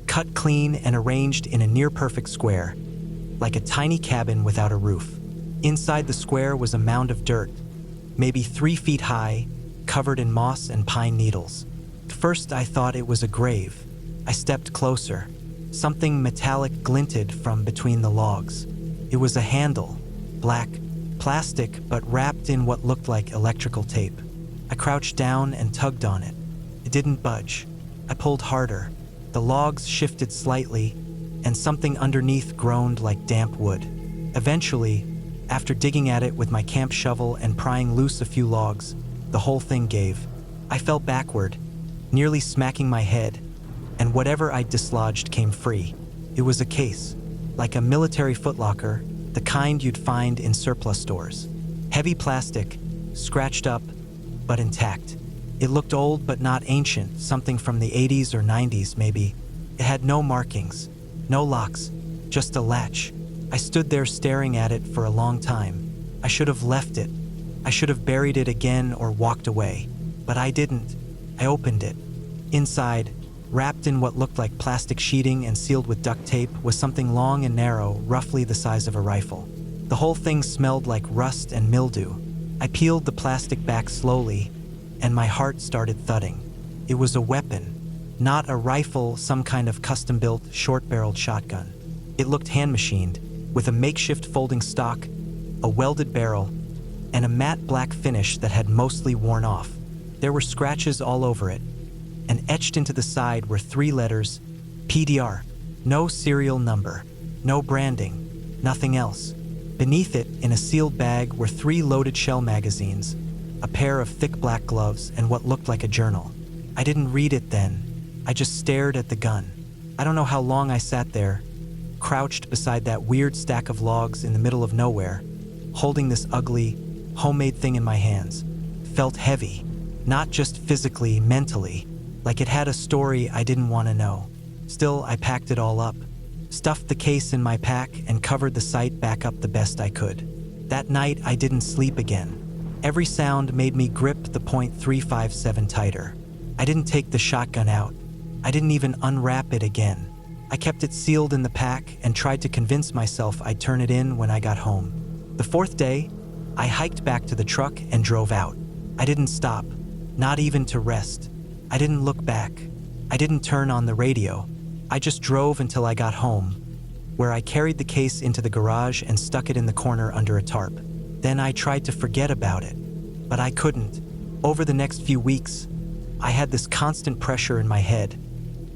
cut clean and arranged in a near-perfect square, like a tiny cabin without a roof. Inside the square was a mound of dirt, maybe 3 feet high, covered in moss and pine needles. At first, I thought it was a grave. I stepped closer. Something metallic glinted from between the logs. It was a handle, black, plastic, but wrapped in what looked like electrical tape. I crouched down and tugged on it. It didn't budge. I pulled harder. The logs shifted slightly, and something underneath groaned like damp wood. Eventually, after digging at it with my camp shovel and prying loose a few logs, the whole thing gave. I fell backward, nearly smacking my head, and whatever I dislodged came free. It was a case, like a military footlocker, the kind you'd find in surplus stores. Heavy plastic, scratched up, but intact. It looked old but not ancient, something from the 80s or 90s maybe. It had no markings, no locks, just a latch. I stood there staring at it for a long time. I should have left it. I should have buried it again or walked away. But I didn't. I opened it. Inside, Wrapped in what looked like plastic sheeting and sealed with duct tape was something long and narrow, roughly the size of a rifle. The whole thing smelled like rust and mildew. I peeled the plastic back slowly, and my heart started thudding. It was a weapon, not a rifle, some kind of custom-built, short-barreled shotgun. It looked hand-machined, with a makeshift folding stock, a welded barrel, and a matte black finish that had mostly worn off. There were scratches all over it, and etched into the side were 3 letters, PDR. No serial number, no branding, nothing else. Beneath it, in a sealed bag, were 3 loaded shell magazines, a pair of thick black gloves, and what looked like a journal. I didn't read it then. I just stared at the gun. I don't know how long I sat there, crouched beside that weird stack of logs in the middle of nowhere, holding this ugly, homemade thing in my hands. Felt heavy, not just physically, mentally, like it had a story I didn't want to know. Still, I packed it all up, stuffed the case in my pack, and covered the sight back up the best I could. That night, I didn't sleep again. Every sound made me grip the .357 tighter. I didn't take the shotgun out. I didn't even unwrap it again. I kept it sealed in the pack and tried to convince myself I'd turn it in when I got home. The 4th day, I hiked back to the truck and drove out. I didn't stop, not even to rest. I didn't look back. I didn't turn on the radio. I just drove until I got home, where I carried the case into the garage and stuck it in the corner under a tarp. Then I tried to forget about it, but I couldn't. Over the next few weeks, I had this constant pressure in my head,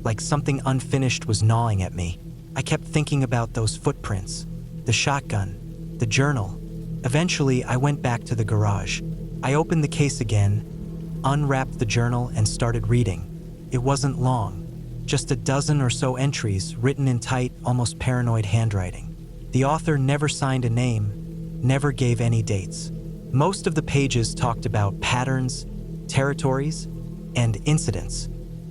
like something unfinished was gnawing at me. I kept thinking about those footprints, the shotgun, the journal. Eventually, I went back to the garage. I opened the case again, unwrapped the journal, and started reading. It wasn't long, just a dozen or so entries written in tight, almost paranoid handwriting. The author never signed a name, never gave any dates. Most of the pages talked about patterns, territories, and incidents.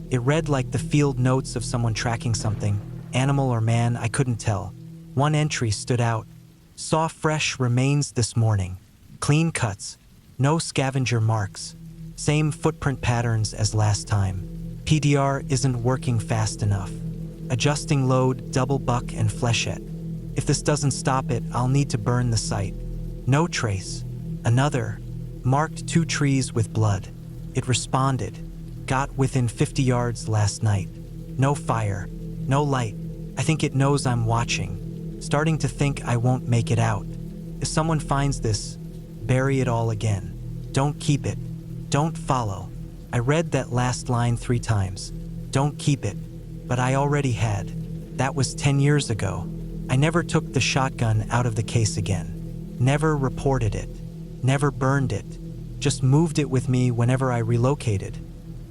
It read like the field notes of someone tracking something, animal or man, I couldn't tell. One entry stood out. Saw fresh remains this morning. Clean cuts. No scavenger marks. Same footprint patterns as last time. PDR isn't working fast enough. Adjusting load, double buck, and flechette. If this doesn't stop it, I'll need to burn the site. No trace. Another. Marked 2 trees with blood. It responded. Got within 50 yards last night. No fire. No light. I think it knows I'm watching. Starting to think I won't make it out. If someone finds this, bury it all again. Don't keep it. Don't follow. I read that last line 3 times. Don't keep it. But I already had. That was 10 years ago. I never took the shotgun out of the case again. Never reported it. Never burned it. Just moved it with me whenever I relocated.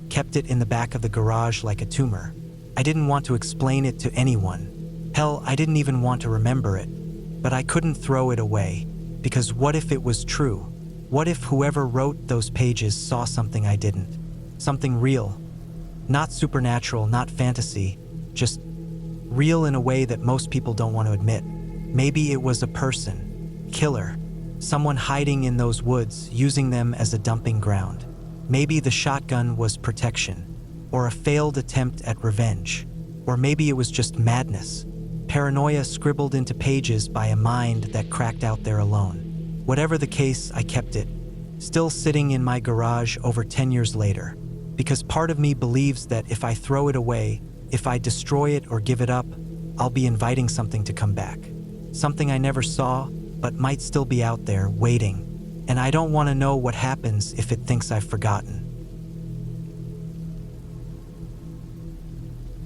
Kept it in the back of the garage like a tumor. I didn't want to explain it to anyone. Hell, I didn't even want to remember it. But I couldn't throw it away. Because what if it was true? What if whoever wrote those pages saw something I didn't? Something real. Not supernatural, not fantasy. Just real in a way that most people don't want to admit. Maybe it was a person. Killer. Someone hiding in those woods, using them as a dumping ground. Maybe the shotgun was protection, or a failed attempt at revenge. Or maybe it was just madness. Paranoia scribbled into pages by a mind that cracked out there alone. Whatever the case, I kept it, still sitting in my garage over 10 years later. Because part of me believes that if I throw it away, if I destroy it or give it up, I'll be inviting something to come back. Something I never saw, but might still be out there, waiting. And I don't want to know what happens if it thinks I've forgotten.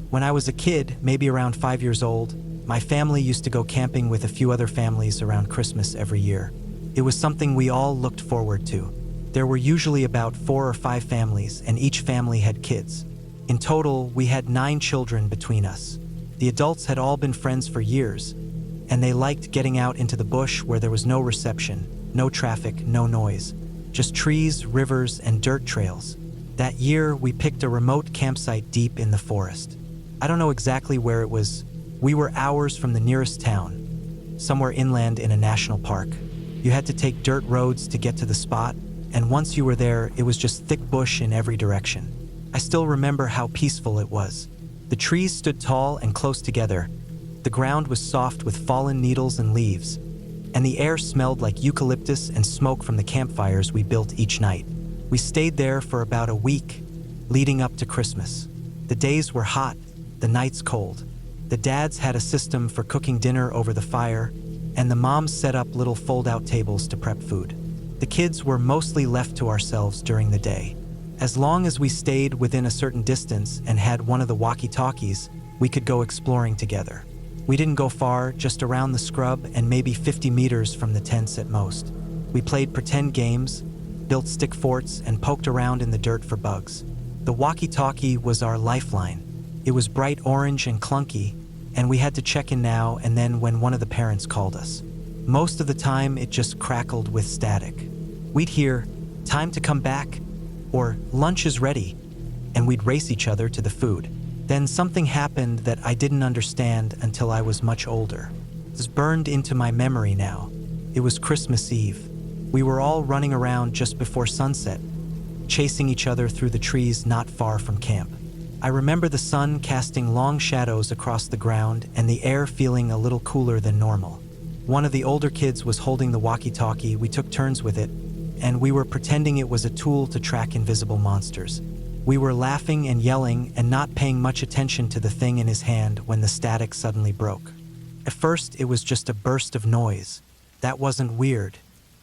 When I was a kid, maybe around 5 years old, my family used to go camping with a few other families around Christmas every year. It was something we all looked forward to. There were usually about 4 or 5 families, and each family had kids. In total, we had 9 children between us. The adults had all been friends for years, and they liked getting out into the bush where there was no reception, no traffic, no noise, just trees, rivers, and dirt trails. That year, we picked a remote campsite deep in the forest. I don't know exactly where it was. We were hours from the nearest town, somewhere inland in a national park. You had to take dirt roads to get to the spot, and once you were there, it was just thick bush in every direction. I still remember how peaceful it was. The trees stood tall and close together. The ground was soft with fallen needles and leaves, and the air smelled like eucalyptus and smoke from the campfires we built each night. We stayed there for about a week, leading up to Christmas. The days were hot, the nights cold. The dads had a system for cooking dinner over the fire, and the moms set up little fold-out tables to prep food. The kids were mostly left to ourselves during the day. As long as we stayed within a certain distance and had one of the walkie-talkies, we could go exploring together. We didn't go far, just around the scrub and maybe 50 meters from the tents at most. We played pretend games, built stick forts, and poked around in the dirt for bugs. The walkie-talkie was our lifeline. It was bright orange and clunky, and we had to check in now and then when one of the parents called us. Most of the time, it just crackled with static. We'd hear, "Time to come back," or "Lunch is ready," and we'd race each other to the food. Then something happened that I didn't understand until I was much older. It's burned into my memory now. It was Christmas Eve. We were all running around just before sunset, chasing each other through the trees not far from camp. I remember the sun casting long shadows across the ground and the air feeling a little cooler than normal. One of the older kids was holding the walkie-talkie. We took turns with it, and we were pretending it was a tool to track invisible monsters. We were laughing and yelling and not paying much attention to the thing in his hand when the static suddenly broke. At first, it was just a burst of noise. That wasn't weird.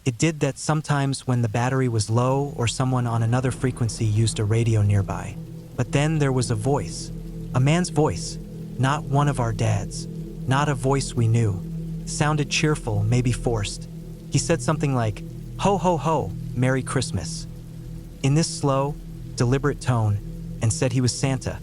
It did that sometimes when the battery was low or someone on another frequency used a radio nearby. But then there was a voice. A man's voice. Not one of our dads. Not a voice we knew. It sounded cheerful, maybe forced. He said something like, "Ho, ho, ho, Merry Christmas," in this slow, deliberate tone, and said he was Santa.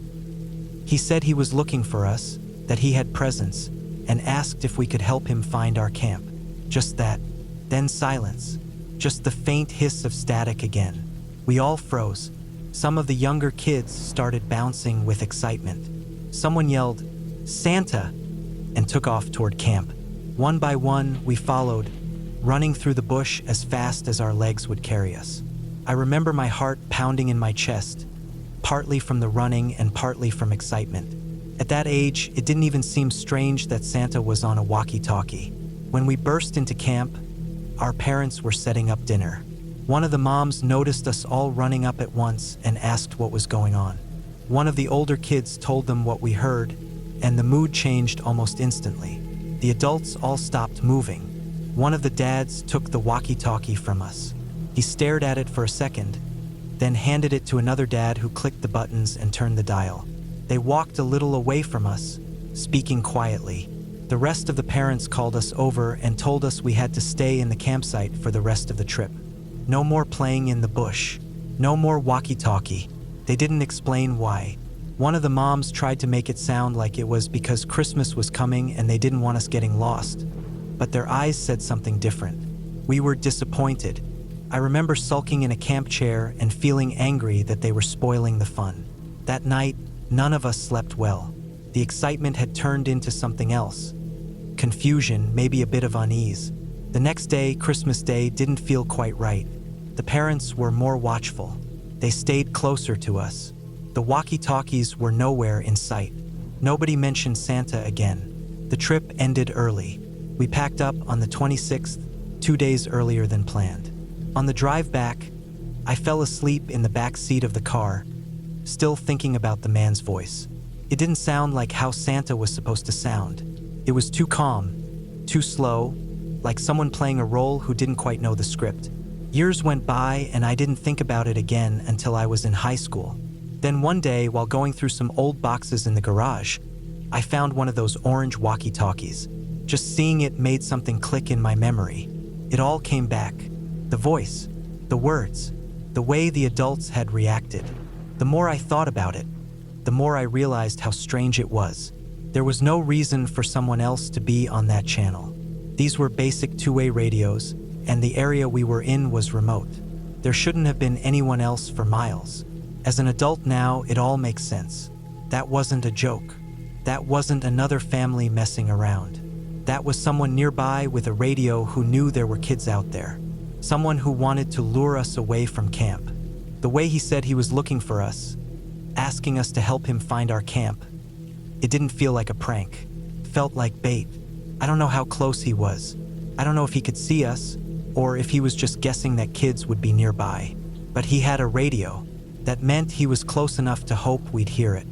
He said he was looking for us, that he had presents, and asked if we could help him find our camp. Just that. Then silence. Just the faint hiss of static again. We all froze. Some of the younger kids started bouncing with excitement. Someone yelled, "Santa!" and took off toward camp. One by one, we followed, running through the bush as fast as our legs would carry us. I remember my heart pounding in my chest, partly from the running and partly from excitement. At that age, it didn't even seem strange that Santa was on a walkie-talkie. When we burst into camp, our parents were setting up dinner. One of the moms noticed us all running up at once and asked what was going on. One of the older kids told them what we heard, and the mood changed almost instantly. The adults all stopped moving. One of the dads took the walkie-talkie from us. He stared at it for a second, then handed it to another dad who clicked the buttons and turned the dial. They walked a little away from us, speaking quietly. The rest of the parents called us over and told us we had to stay in the campsite for the rest of the trip. No more playing in the bush. No more walkie-talkie. They didn't explain why. One of the moms tried to make it sound like it was because Christmas was coming and they didn't want us getting lost. But their eyes said something different. We were disappointed. I remember sulking in a camp chair and feeling angry that they were spoiling the fun. That night, none of us slept well. The excitement had turned into something else. Confusion, maybe a bit of unease. The next day, Christmas Day, didn't feel quite right. The parents were more watchful. They stayed closer to us. The walkie-talkies were nowhere in sight. Nobody mentioned Santa again. The trip ended early. We packed up on the 26th, 2 days earlier than planned. On the drive back, I fell asleep in the back seat of the car, still thinking about the man's voice. It didn't sound like how Santa was supposed to sound. It was too calm, too slow, like someone playing a role who didn't quite know the script. Years went by and I didn't think about it again until I was in high school. Then one day, while going through some old boxes in the garage, I found one of those orange walkie-talkies. Just seeing it made something click in my memory. It all came back. The voice, the words, the way the adults had reacted. The more I thought about it, the more I realized how strange it was. There was no reason for someone else to be on that channel. These were basic two-way radios, and the area we were in was remote. There shouldn't have been anyone else for miles. As an adult now, it all makes sense. That wasn't a joke. That wasn't another family messing around. That was someone nearby with a radio who knew there were kids out there. Someone who wanted to lure us away from camp. The way he said he was looking for us, asking us to help him find our camp, It didn't feel like a prank. It felt like bait. I don't know how close he was. I don't know if he could see us, or if he was just guessing that kids would be nearby. But he had a radio. That meant he was close enough to hope we'd hear it.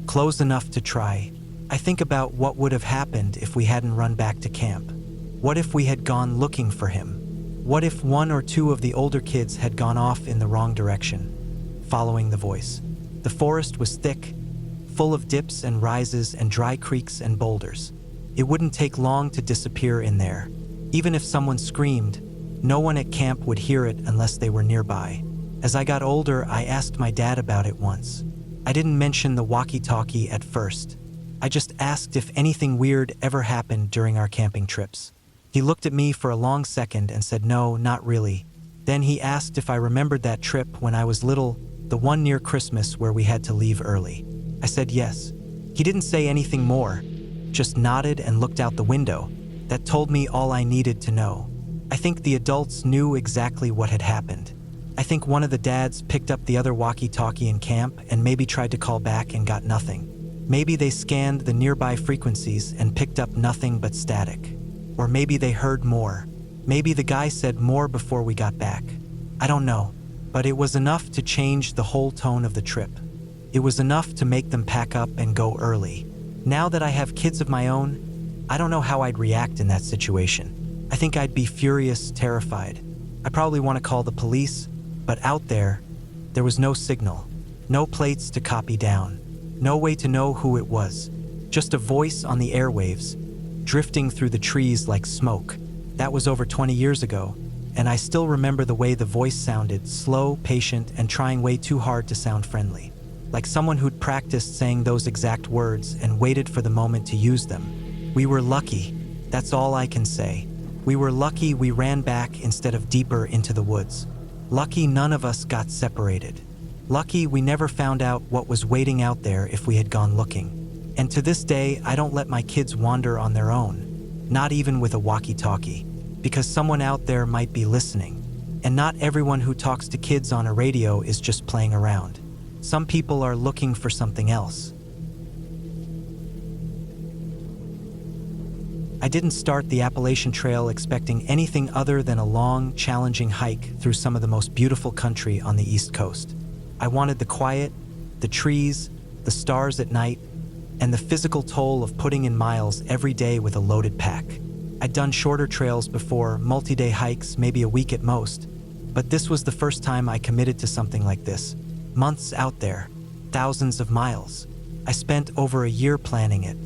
Close enough to try. I think about what would have happened if we hadn't run back to camp. What if we had gone looking for him? What if one or two of the older kids had gone off in the wrong direction, following the voice? The forest was thick, full of dips and rises and dry creeks and boulders. It wouldn't take long to disappear in there. Even if someone screamed, no one at camp would hear it unless they were nearby. As I got older, I asked my dad about it once. I didn't mention the walkie-talkie at first. I just asked if anything weird ever happened during our camping trips. He looked at me for a long second and said no, not really. Then he asked if I remembered that trip when I was little, the one near Christmas where we had to leave early. I said yes. He didn't say anything more, just nodded and looked out the window. That told me all I needed to know. I think the adults knew exactly what had happened. I think one of the dads picked up the other walkie-talkie in camp and maybe tried to call back and got nothing. Maybe they scanned the nearby frequencies and picked up nothing but static. Or maybe they heard more. Maybe the guy said more before we got back. I don't know, but it was enough to change the whole tone of the trip. It was enough to make them pack up and go early. Now that I have kids of my own, I don't know how I'd react in that situation. I think I'd be furious, terrified. I probably want to call the police, but out there was no signal, no plates to copy down, no way to know who it was, just a voice on the airwaves, drifting through the trees like smoke. That was over 20 years ago, and I still remember the way the voice sounded, slow, patient, and trying way too hard to sound friendly. Like someone who'd practiced saying those exact words and waited for the moment to use them. We were lucky, that's all I can say. We were lucky we ran back instead of deeper into the woods. Lucky none of us got separated. Lucky we never found out what was waiting out there if we had gone looking. And to this day, I don't let my kids wander on their own, not even with a walkie-talkie, because someone out there might be listening. And not everyone who talks to kids on a radio is just playing around. Some people are looking for something else. I didn't start the Appalachian Trail expecting anything other than a long, challenging hike through some of the most beautiful country on the East Coast. I wanted the quiet, the trees, the stars at night, and the physical toll of putting in miles every day with a loaded pack. I'd done shorter trails before, multi-day hikes, maybe a week at most, but this was the first time I committed to something like this. Months out there, thousands of miles. I spent over a year planning it.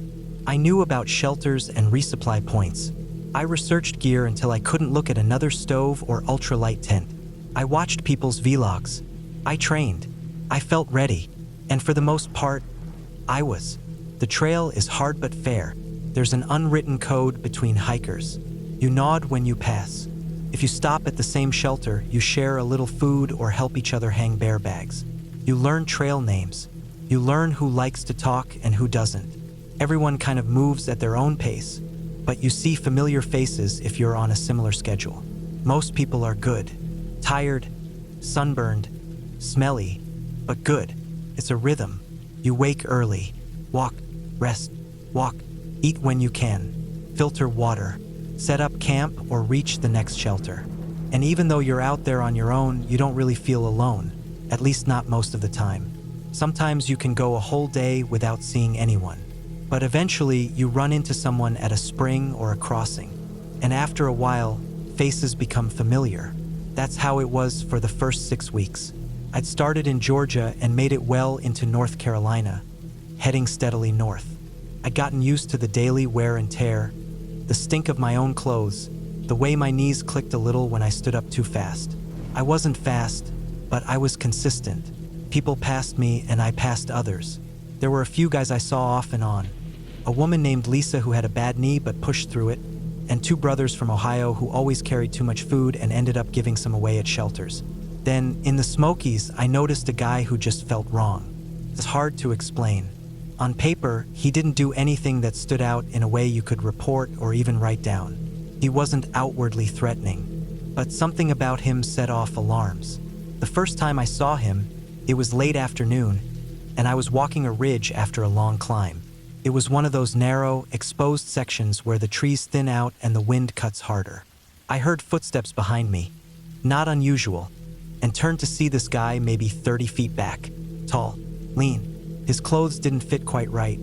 I knew about shelters and resupply points. I researched gear until I couldn't look at another stove or ultralight tent. I watched people's vlogs. I trained. I felt ready. And for the most part, I was. The trail is hard but fair. There's an unwritten code between hikers. You nod when you pass. If you stop at the same shelter, you share a little food or help each other hang bear bags. You learn trail names. You learn who likes to talk and who doesn't. Everyone kind of moves at their own pace, but you see familiar faces if you're on a similar schedule. Most people are good. Tired, sunburned, smelly, but good. It's a rhythm. You wake early, walk, rest, walk, eat when you can, filter water, set up camp or reach the next shelter. And even though you're out there on your own, you don't really feel alone, at least not most of the time. Sometimes you can go a whole day without seeing anyone. But eventually, you run into someone at a spring or a crossing. And after a while, faces become familiar. That's how it was for the first 6 weeks. I'd started in Georgia and made it well into North Carolina, heading steadily north. I'd gotten used to the daily wear and tear, the stink of my own clothes, the way my knees clicked a little when I stood up too fast. I wasn't fast, but I was consistent. People passed me and I passed others. There were a few guys I saw off and on. A woman named Lisa who had a bad knee but pushed through it, and 2 brothers from Ohio who always carried too much food and ended up giving some away at shelters. Then, in the Smokies, I noticed a guy who just felt wrong. It's hard to explain. On paper, he didn't do anything that stood out in a way you could report or even write down. He wasn't outwardly threatening, but something about him set off alarms. The first time I saw him, it was late afternoon, and I was walking a ridge after a long climb. It was one of those narrow, exposed sections where the trees thin out and the wind cuts harder. I heard footsteps behind me, not unusual, and turned to see this guy maybe 30 feet back. Tall, lean. His clothes didn't fit quite right.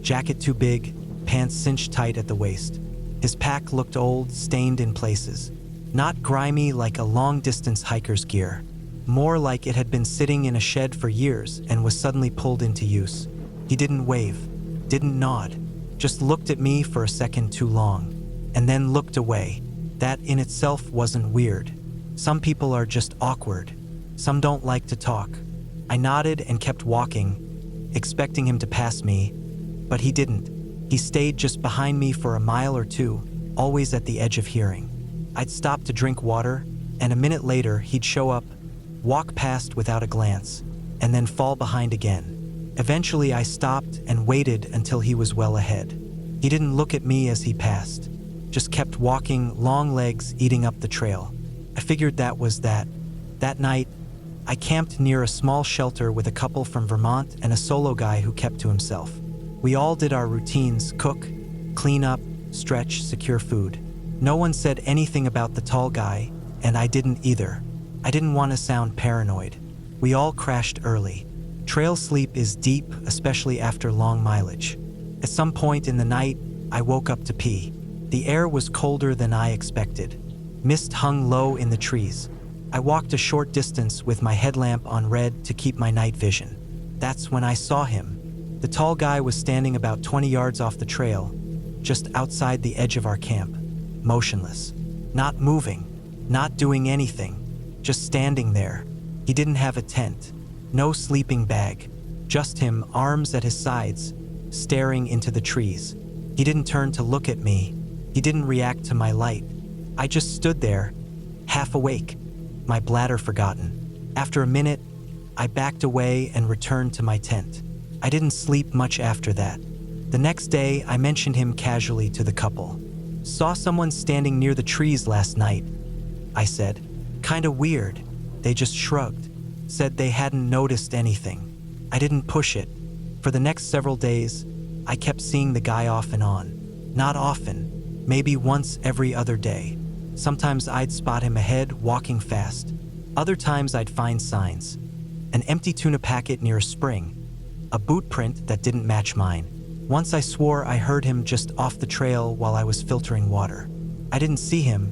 Jacket too big, pants cinched tight at the waist. His pack looked old, stained in places. Not grimy like a long-distance hiker's gear. More like it had been sitting in a shed for years and was suddenly pulled into use. He didn't wave, didn't nod, just looked at me for a second too long, and then looked away. That in itself wasn't weird. Some people are just awkward. Some don't like to talk. I nodded and kept walking, expecting him to pass me, but he didn't. He stayed just behind me for a mile or two, always at the edge of hearing. I'd stop to drink water, and a minute later he'd show up, walk past without a glance, and then fall behind again. Eventually I stopped and waited until he was well ahead. He didn't look at me as he passed, just kept walking, long legs eating up the trail. I figured that was that. That night, I camped near a small shelter with a couple from Vermont and a solo guy who kept to himself. We all did our routines: cook, clean up, stretch, secure food. No one said anything about the tall guy, and I didn't either. I didn't want to sound paranoid. We all crashed early. Trail sleep is deep, especially after long mileage. At some point in the night, I woke up to pee. The air was colder than I expected. Mist hung low in the trees. I walked a short distance with my headlamp on red to keep my night vision. That's when I saw him. The tall guy was standing about 20 yards off the trail, just outside the edge of our camp, motionless, not moving, not doing anything, just standing there. He didn't have a tent, no sleeping bag, just him, arms at his sides, staring into the trees. He didn't turn to look at me. He didn't react to my light. I just stood there, half awake, my bladder forgotten. After a minute, I backed away and returned to my tent. I didn't sleep much after that. The next day, I mentioned him casually to the couple. "Saw someone standing near the trees last night," I said. "Kinda weird." They just shrugged, said they hadn't noticed anything. I didn't push it. For the next several days, I kept seeing the guy off and on. Not often, maybe once every other day. Sometimes I'd spot him ahead, walking fast. Other times I'd find signs. An empty tuna packet near a spring, a boot print that didn't match mine. Once I swore I heard him just off the trail while I was filtering water. I didn't see him,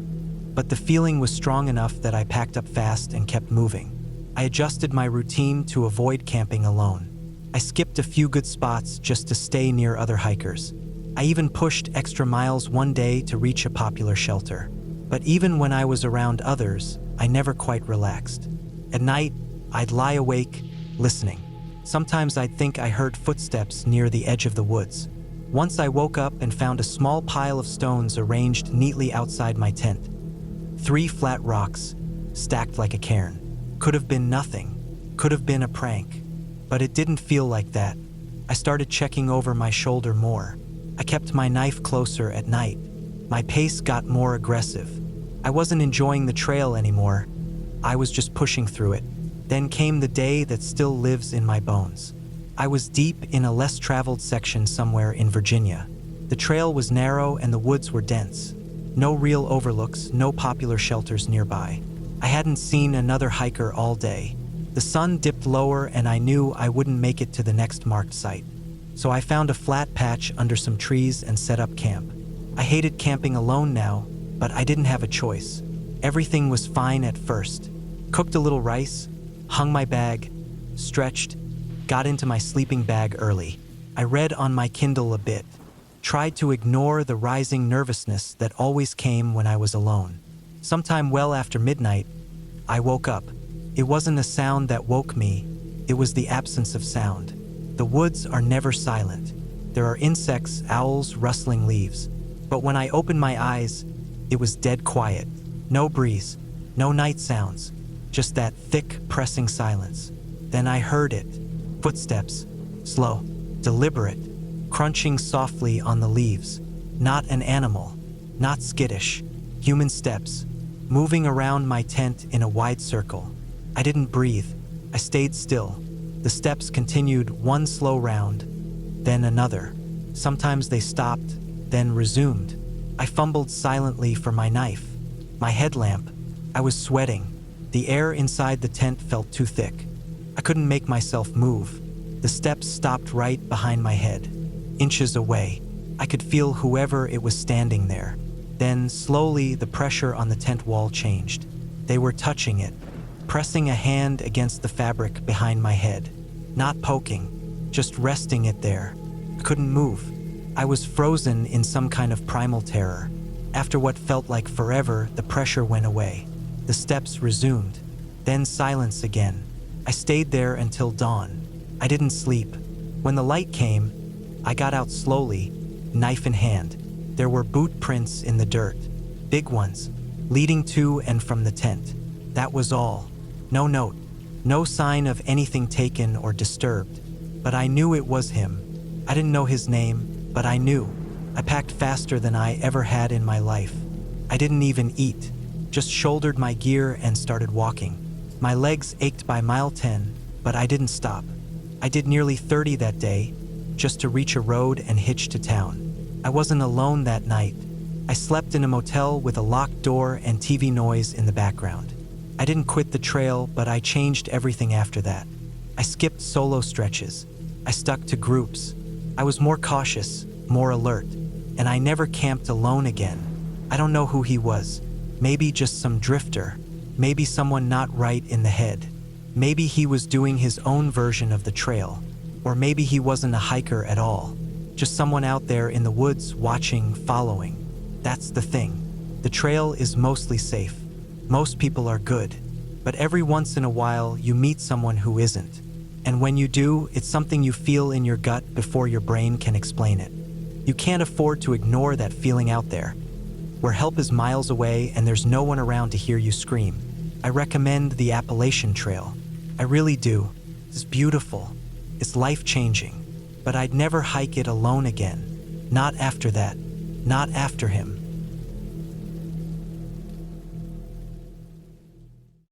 but the feeling was strong enough that I packed up fast and kept moving. I adjusted my routine to avoid camping alone. I skipped a few good spots just to stay near other hikers. I even pushed extra miles one day to reach a popular shelter. But even when I was around others, I never quite relaxed. At night, I'd lie awake, listening. Sometimes I'd think I heard footsteps near the edge of the woods. Once I woke up and found a small pile of stones arranged neatly outside my tent. 3 flat rocks, stacked like a cairn. Could have been nothing, could have been a prank. But it didn't feel like that. I started checking over my shoulder more. I kept my knife closer at night. My pace got more aggressive. I wasn't enjoying the trail anymore. I was just pushing through it. Then came the day that still lives in my bones. I was deep in a less traveled section somewhere in Virginia. The trail was narrow and the woods were dense. No real overlooks, no popular shelters nearby. I hadn't seen another hiker all day. The sun dipped lower and I knew I wouldn't make it to the next marked site. So I found a flat patch under some trees and set up camp. I hated camping alone now, but I didn't have a choice. Everything was fine at first. Cooked a little rice, hung my bag, stretched, got into my sleeping bag early. I read on my Kindle a bit, tried to ignore the rising nervousness that always came when I was alone. Sometime well after midnight, I woke up. It wasn't a sound that woke me, it was the absence of sound. The woods are never silent. There are insects, owls, rustling leaves. But when I opened my eyes, it was dead quiet. No breeze, no night sounds, just that thick, pressing silence. Then I heard it. Footsteps, slow, deliberate, crunching softly on the leaves. Not an animal, not skittish. Human steps, moving around my tent in a wide circle. I didn't breathe. I stayed still. The steps continued, one slow round, then another. Sometimes they stopped, then resumed. I fumbled silently for my knife, my headlamp. I was sweating. The air inside the tent felt too thick. I couldn't make myself move. The steps stopped right behind my head, inches away. I could feel whoever it was standing there. Then, slowly, the pressure on the tent wall changed. They were touching it, pressing a hand against the fabric behind my head. Not poking, just resting it there. I couldn't move. I was frozen in some kind of primal terror. After what felt like forever, the pressure went away. The steps resumed. Then silence again. I stayed there until dawn. I didn't sleep. When the light came, I got out slowly, knife in hand. There were boot prints in the dirt, big ones, leading to and from the tent. That was all. No note, no sign of anything taken or disturbed. But I knew it was him. I didn't know his name, but I knew. I packed faster than I ever had in my life. I didn't even eat, just shouldered my gear and started walking. My legs ached by mile 10, but I didn't stop. I did nearly 30 that day, just to reach a road and hitch to town. I wasn't alone that night. I slept in a motel with a locked door and TV noise in the background. I didn't quit the trail, but I changed everything after that. I skipped solo stretches. I stuck to groups. I was more cautious, more alert, and I never camped alone again. I don't know who he was. Maybe just some drifter. Maybe someone not right in the head. Maybe he was doing his own version of the trail. Or maybe he wasn't a hiker at all. Just someone out there in the woods watching, following. That's the thing. The trail is mostly safe. Most people are good. But every once in a while, you meet someone who isn't. And when you do, it's something you feel in your gut before your brain can explain it. You can't afford to ignore that feeling out there, where help is miles away and there's no one around to hear you scream. I recommend the Appalachian Trail. I really do. It's beautiful. It's life-changing. But I'd never hike it alone again. Not after that. Not after him.